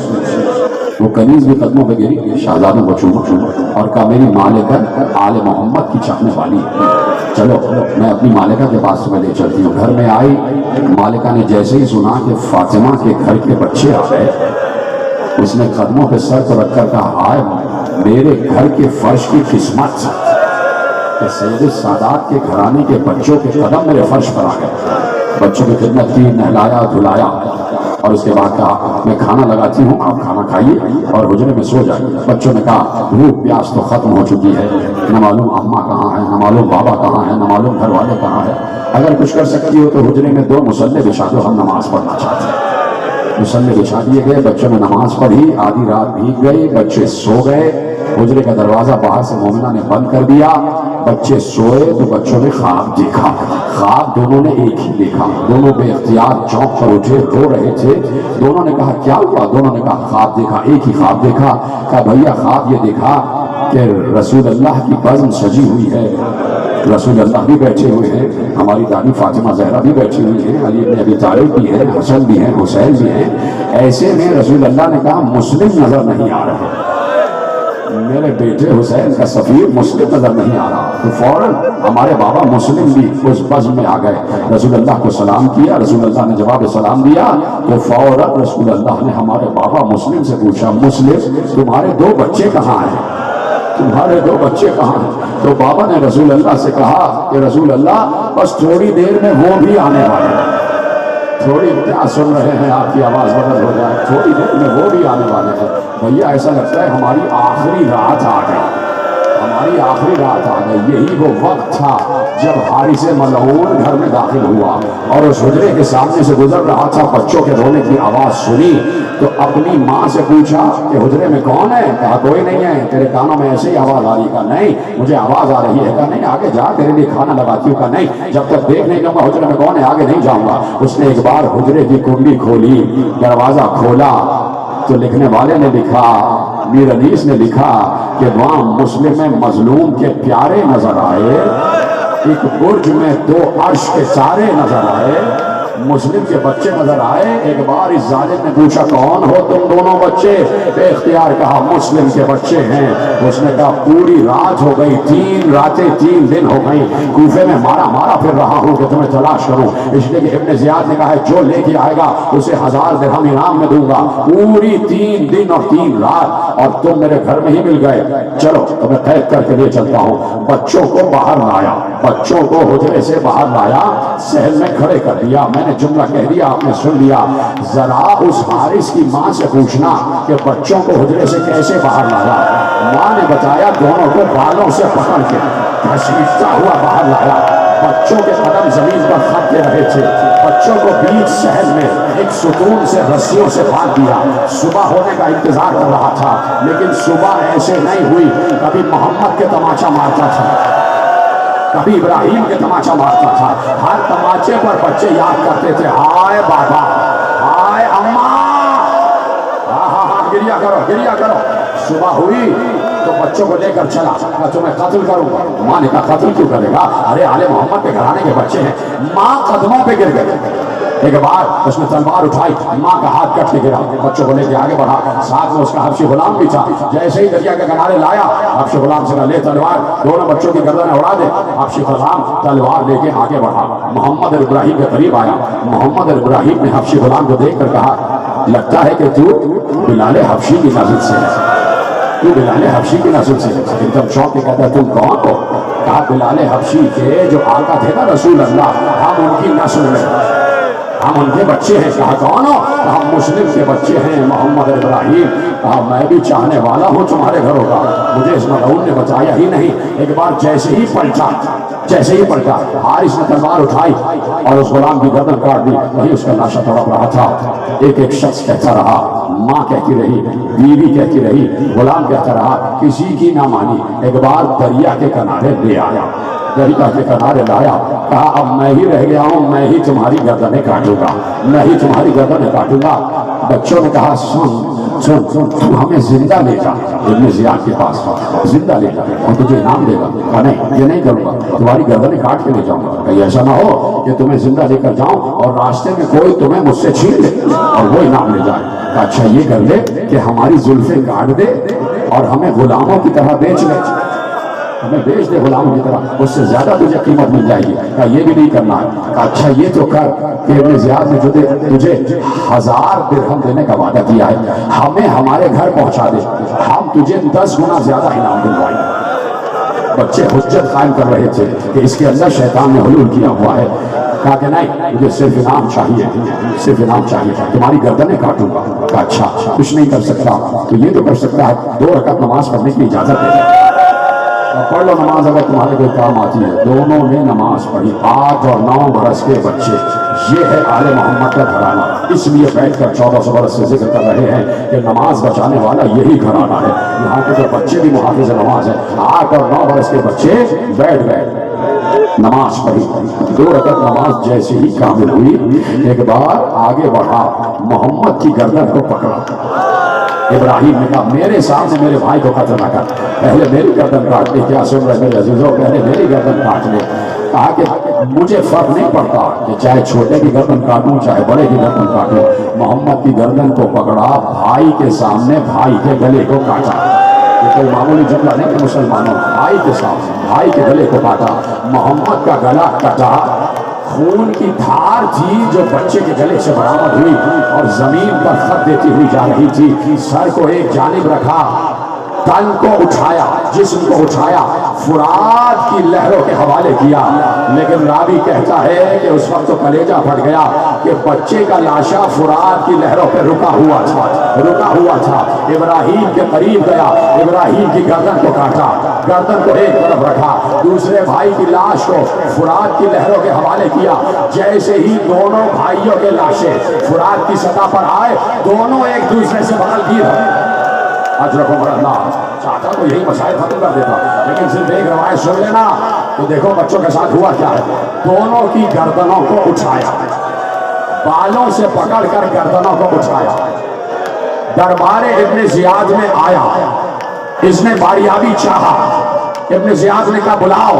وہ کنیز بھی قدموں پہ گری، شہزادوں کو چوما اور کہا میری مالکہ آل محمد کی چاہنے والی ہے، چلو میں اپنی مالکہ کے پاس تمہیں لے چلتی ہوں۔ گھر میں آئی، مالکہ نے جیسے ہی سنا کہ فاطمہ کے گھر کے بچے آ گئے، اس نے قدموں پہ سر کو رکھ کر کہا ہائے میرے گھر کے فرش کی قسمت کہ سید السادات کے گھرانے کے بچوں کے قدم میرے فرش پر آ گئے۔ بچوں کی خدمت کی، نہلایا دھلایا اور اس کے بعد کہا میں کھانا لگاتی ہوں، آپ کھانا کھائیے اور حجرے میں سو جائیے۔ بچوں نے کہا بھوک پیاس تو ختم ہو چکی ہے، نہ معلوم اماں کہاں ہے، نہ معلوم بابا کہاں ہے، نہ معلوم گھر والے کہاں ہیں، اگر کچھ کر سکتی ہو تو حجرے میں 2 مصلے بچھا دو، ہم نماز پڑھنا چاہتے ہیں۔ مصلے بچھا دیے گئے، بچوں نے نماز پڑھی، آدھی رات بھیگ گئی، بچے سو گئے، حجرے کا دروازہ باہر سے مومنہ نے بند کر دیا، بچے سوئے تو بچوں نے خواب دیکھا۔ خواب دونوں نے ایک ہی دیکھا، دونوں بے اختیار چونک کر اٹھے، رو رہے تھے۔ دونوں نے کہا کیا ہوا؟ دونوں نے کہا خواب دیکھا، ایک ہی خواب دیکھا۔ کہا بھیا خواب یہ دیکھا کہ رسول اللہ کی بزم سجی ہوئی ہے، رسول اللہ بھی بیٹھے ہوئے ہیں، ہماری دادی فاطمہ زہرا بھی بیٹھی ہوئی ہیں، علی بن ابی طالب بھی ہیں، حسن بھی ہیں، حسین بھی ہیں۔ ایسے میں رسول اللہ نے کہا مسلم نظر نہیں آ رہے، میرے بیٹے حسین کا سفیر مسلم نظر نہیں آ رہا۔ تو فوراً ہمارے بابا مسلم بھی اس بزم میں آ گئے، رسول اللہ کو سلام کیا، رسول اللہ نے جواب سلام دیا تو فوراً رسول اللہ نے ہمارے بابا مسلم سے پوچھا مسلم تمہارے 2 بچے کہاں ہیں، تمہارے 2 بچے کہاں ہیں؟ تو بابا نے رسول اللہ سے کہا کہ رسول اللہ بس تھوڑی دیر میں وہ بھی آنے والے ہیں، تھوڑی کیا سن رہے ہیں آپ کی آواز بدل ہو جائے، تھوڑی دیر میں وہ بھی آنے والے ہیں۔ بھیا ایسا لگتا ہے ہماری آخری رات آ گئی، ہماری آخری رات آ گئی۔ یہی وہ وقت تھا جب حارث ملعون گھر میں داخل ہوا اور اس حجرے کے سامنے سے گزر رہا تھا، بچوں کے رونے کی آواز سنی تو اپنی ماں سے پوچھا کہ حجرے میں کون ہے؟ کہا کوئی نہیں ہے، تیرے کانوں میں ایسے ہی آواز آ رہی؟ کہا نہیں مجھے آواز آ رہی ہے۔ کہا نہیں آگے جا تیرے لیے کھانا لگاتی ہوں۔ کہا نہیں جب تک دیکھ نہیں لوں گا حجرے میں کون ہے آگے نہیں جاؤں گا۔ اس نے ایک بار حجرے کی کنڈی کھولی، دروازہ کھولا تو لکھنے والے نے لکھا، میر انیس نے لکھا کہ وہاں مسلم مظلوم کے پیارے نظر آئے، ایک برج میں 2 عرش کے سارے نظر آئے، مسلم کے بچے نظر آئے۔ ایک بار اس ظالم نے پوچھا کون ہو تم دونوں بچے؟ بے اختیار کہا مسلم کے بچے ہیں۔ اس نے کہا پوری رات ہو گئی، 3 راتیں 3 دن ہو گئی، کوفے میں مارا مارا پھر رہا ہوں کہ تمہیں تلاش کروں، اس لیے کہ ابن زیاد نے کہا ہے جو لے کے آئے گا اسے 1000 درہم انعام میں دوں گا۔ پوری 3 دن اور 3 رات اور تم میرے گھر میں ہی مل گئے، چلو تمہیں قید کر کے لے چلتا ہوں۔ بچوں کو باہر لایا، بچوں کو حجرے سے باہر لایا، صحن میں کھڑے کر دیا۔ میں نے جملہ کہہ دیا، آپ نے سن لیا، ذرا اس حارث کی ماں سے پوچھنا کہ بچوں کو حجرے سے کیسے باہر لایا۔ ماں نے بتایا دونوں کو بالوں سے پکڑ کے گھسیٹتا ہوا باہر لایا، بچوں کے قدم زمین پر کھاتے رہے تھے، بچوں کو بیچ صحن میں ایک ستون سے رسیوں سے باندھ دیا۔ صبح ہونے کا انتظار کر رہا تھا لیکن صبح ایسے نہیں ہوئی، کبھی محمد کے تماچا مارتا تھا، کبھی ابراہیم کے تماچا مارتا تھا، ہر تماچے پر بچے یاد کرتے تھے ہائے بابا، ہائے اماں، ہاں گریا کرو گریا کرو۔ صبح ہوئی تو بچوں کو لے کر چلا، کہا تمہیں قتل کروں گا۔ ماں نے کہا قتل کیوں کرے گا؟ ارے آل محمد کے گھرانے کے بچے ہیں۔ ماں قدموں پہ گر گئے، ایک بار اس نے تلوار اٹھائی، ماں کا ہاتھ کٹ کے گرا، بچوں کو لے کے آگے بڑھا، ساتھ میں اس کا حبشی غلام بھی تھا، جیسے ہی دریا کے کنارے لایا، حبشی غلام سے کہا لے تلوار، دونوں بچوں کی گردنیں اڑا دے۔ حبشی غلام تلوار لے کے آگے بڑھا، محمد ابراہیم کے قریب آیا، محمد ابراہیم نے حبشی غلام کو دیکھ کر کہا لگتا ہے کہ تو بلال حبشی کی نسل سے ہے، تو بلال حبشی کی نسل سے ہے۔ ایک دم چونک کے کہتا ہے تم کون ہو؟ کہا بلال حبشی کے جو آقا تھے نا رسول اللہ، ہم ان کی نسل میں، ہم ان کے بچے ہیں۔ کہا کون ہو؟ ہم مسلم کے بچے ہیں، محمد ابراہیم۔ کہا میں بھی چاہنے والا ہوں تمہارے گھروں کا، مجھے اس ملعون نے بچایا ہی نہیں۔ ایک بار جیسے ہی پلٹا حارث نے تلوار اٹھائی اور اس غلام کی گردن کاٹ دی، وہی اس کا لاشا تڑپ رہا تھا۔ ایک ایک شخص کہتا رہا، ماں کہتی رہی، بیوی کہتی رہی، غلام کہتا رہا، کسی کی نہ مانی۔ ایک بار دریا کے کنارے لے آیا، دریا کے کنارے لایا، کہا اب میں ہی رہ گیا ہوں، میں ہی تمہاری گردنیں کاٹوں گا، میں ہی تمہاری گردنیں کاٹوں گا۔ بچوں نے کہا سن تو ہمیں زندہ لے جا ابن زیاد کے پاس، زندہ لے جا اور تجھے انعام دے گا۔ کہا نہیں یہ نہیں کروں گا، تمہاری گردنیں کاٹ کے لے جاؤں گا۔ کہیں ایسا نہ ہو کہ تمہیں زندہ لے کر جاؤں اور راستے میں کوئی تمہیں مجھ سے چھین لے اور وہ انعام لے جائے۔ کہا اچھا یہ کر لے کہ ہماری زلفیں کاٹ دے اور ہمیں غلاموں کی طرح بیچ لے، ہمیں بیچ دے غلاموں کی طرح، اس سے زیادہ تجھے قیمت مل جائے گی۔ کہا یہ بھی نہیں کرنا ہے۔ کہا اچھا یہ تو کر کہ ابن زیاد نے تجھے 1000 درہم دینے کا وعدہ کیا ہے، ہمیں ہمارے گھر پہنچا دے، ہم تجھے 10 گنا زیادہ انعام دلوائیں گے۔ بچے حجت قائم کر رہے تھے کہ اس کے اندر شیطان نے حلول کیا ہوا ہے۔ کہا کہ نہیں مجھے صرف انعام چاہیے، صرف انعام چاہیے، تمہاری گردنیں کاٹوں گا۔ کہا اچھا کچھ نہیں کر سکتا تو یہ تو کر سکتا ہے 2 رکعت نماز پڑھنے کی اجازت دے، پڑھ لو نماز اگر تمہارے کوئی کام آتی ہے۔ دونوں نے نماز پڑھی، 8 اور 9 برس کے بچے۔ یہ ہے آل محمد کا گھرانہ، اس لیے بیٹھ کر 1400 برس سے ذکر کر رہے ہیں کہ نماز بچانے والا یہی گھرانہ ہے۔ یہاں کے جو بچے بھی محافظ نماز ہیں، 8 اور 9 برس کے بچے بیٹھ گئے، نماز پڑھی۔ 2 رکعت نماز جیسے ہی کامل ہوئی، ایک بار آگے بڑھا، محمد کی گردن کو پکڑا۔ ابراہیم نے کہا میرے سامنے میرے بھائی کو قتل نہ کر، پہلے میری گردن کاٹ لے۔ کیا سن رہے میرے عزیزوں، پہلے میری گردن کاٹ لے۔ کہا کہ مجھے فرق نہیں پڑتا کہ چاہے چھوٹے کی گردن کاٹوں چاہے بڑے کی گردن کاٹوں۔ محمد کی گردن کو پکڑا، بھائی کے سامنے بھائی کے گلے کو کاٹا۔ یہ کوئی معمولی جملہ نہیں کہ مسلمانوں، بھائی کے سامنے بھائی کے گلے کو کاٹا۔ محمد کا گلا کٹا، خون کی دھار تھی جو بچے کے گلے سے برآمد ہوئی اور زمین پر خط دیتی ہوئی جا رہی تھی۔ سر کو ایک جانب رکھا، تن کو اٹھایا، جسم کو اٹھایا، فرات کی لہروں کے حوالے کیا۔ لیکن راوی کہتا ہے کہ اس وقت تو کلیجہ پھٹ گیا کہ بچے کا لاشا فرات کی لہروں پہ رکا ہوا تھا۔ ابراہیم کے قریب گیا، ابراہیم کی گردن کو کاٹا، گردن کو ایک طرف رکھا، دوسرے بھائی کی لاش کو فرات کی لہروں کے حوالے کیا۔ جیسے ہی دونوں بھائیوں کے لاشیں فرات کی سطح پر آئے، دونوں ایک دوسرے سے بغل گیر ہوئے۔ اجرکم اللہ چاہتا تو یہی مسائل ختم کر دیتا، لیکن صرف ایک روایت سن لینا تو دیکھو بچوں کے ساتھ ہوا کیا ہے۔ دونوں کی گردنوں کو اٹھایا، بالوں سے پکڑ کر گردنوں کو اٹھایا، دربار ابن زیاد میں آیا، اس نے باریابی چاہا، ابن زیاد نے کہا بلاؤ۔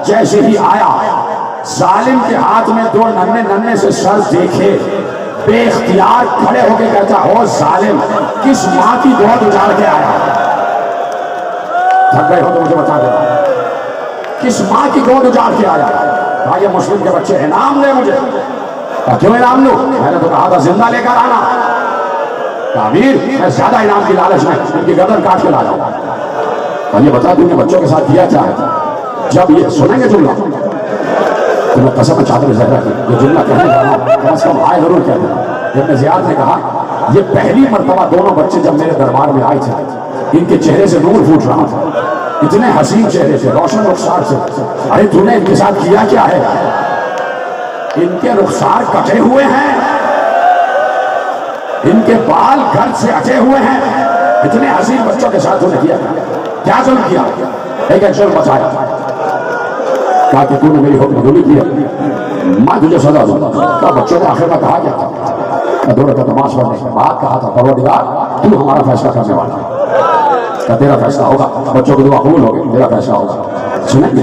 جیسے ہی آیا، ظالم کے ہاتھ میں 2 ننھے سے سر دیکھے، بے اختیار کھڑے ہو کے کہتا ہو ظالم کس ماں کی گود اجاڑ کے آیا؟ تھک گئے ہو تو مجھے بتا دینا، کس ماں کی گود اجاڑ کے آیا؟ کہا یہ مسلم کے بچے، انعام دے مجھے۔ کہا کیوں انعام دوں؟ میں نے تو کہا تھا زندہ لے کر آنا۔ کہا امیر میں زیادہ انعام کی لالچ میں ان کی گردن کاٹ کے لا جاؤں۔ اور یہ بتا دوں کہ بچوں کے ساتھ کیا کیا ہے۔ جب یہ سنیں گے جملہ تو میں قسم چادر زہرا کی یہ جملہ کہنے جا رہا ہوں، کم از کم آئے ضرور کہتے ہیں۔ ابن زیاد نے کہا یہ پہلی مرتبہ دونوں بچے جب میرے دربار میں آئے تھے، ان کے چہرے سے نور پھوٹ رہا تھا، اتنے حسین چہرے سے، روشن رخسار سے۔ ارے تو نے ان کے ساتھ کیا کیا ہے؟ ان کے رخسار کٹے ہوئے ہیں، ان کے بال گرد سے اٹے ہوئے ہیں، اتنے حسین بچوں کے ساتھ تو نے کیا کیا ظلم کیا؟ ایک ظلم بتایا، کہا کہ تو نے میری حکم عدولی کی ہے، میں تجھے سزا دوں گا۔ کہا بچوں نے آخر میں کہا کیا تھا؟ 2 رکعت نماز پڑھنے کے بعد کہا تھا پروردگار تو ہمارا فیصلہ کرنے والا ہے، کہ تیرا فیصلہ ہوگا، بچوں کی دعا قبول ہوگی، تیرا فیصلہ ہوگا۔ سنیں گے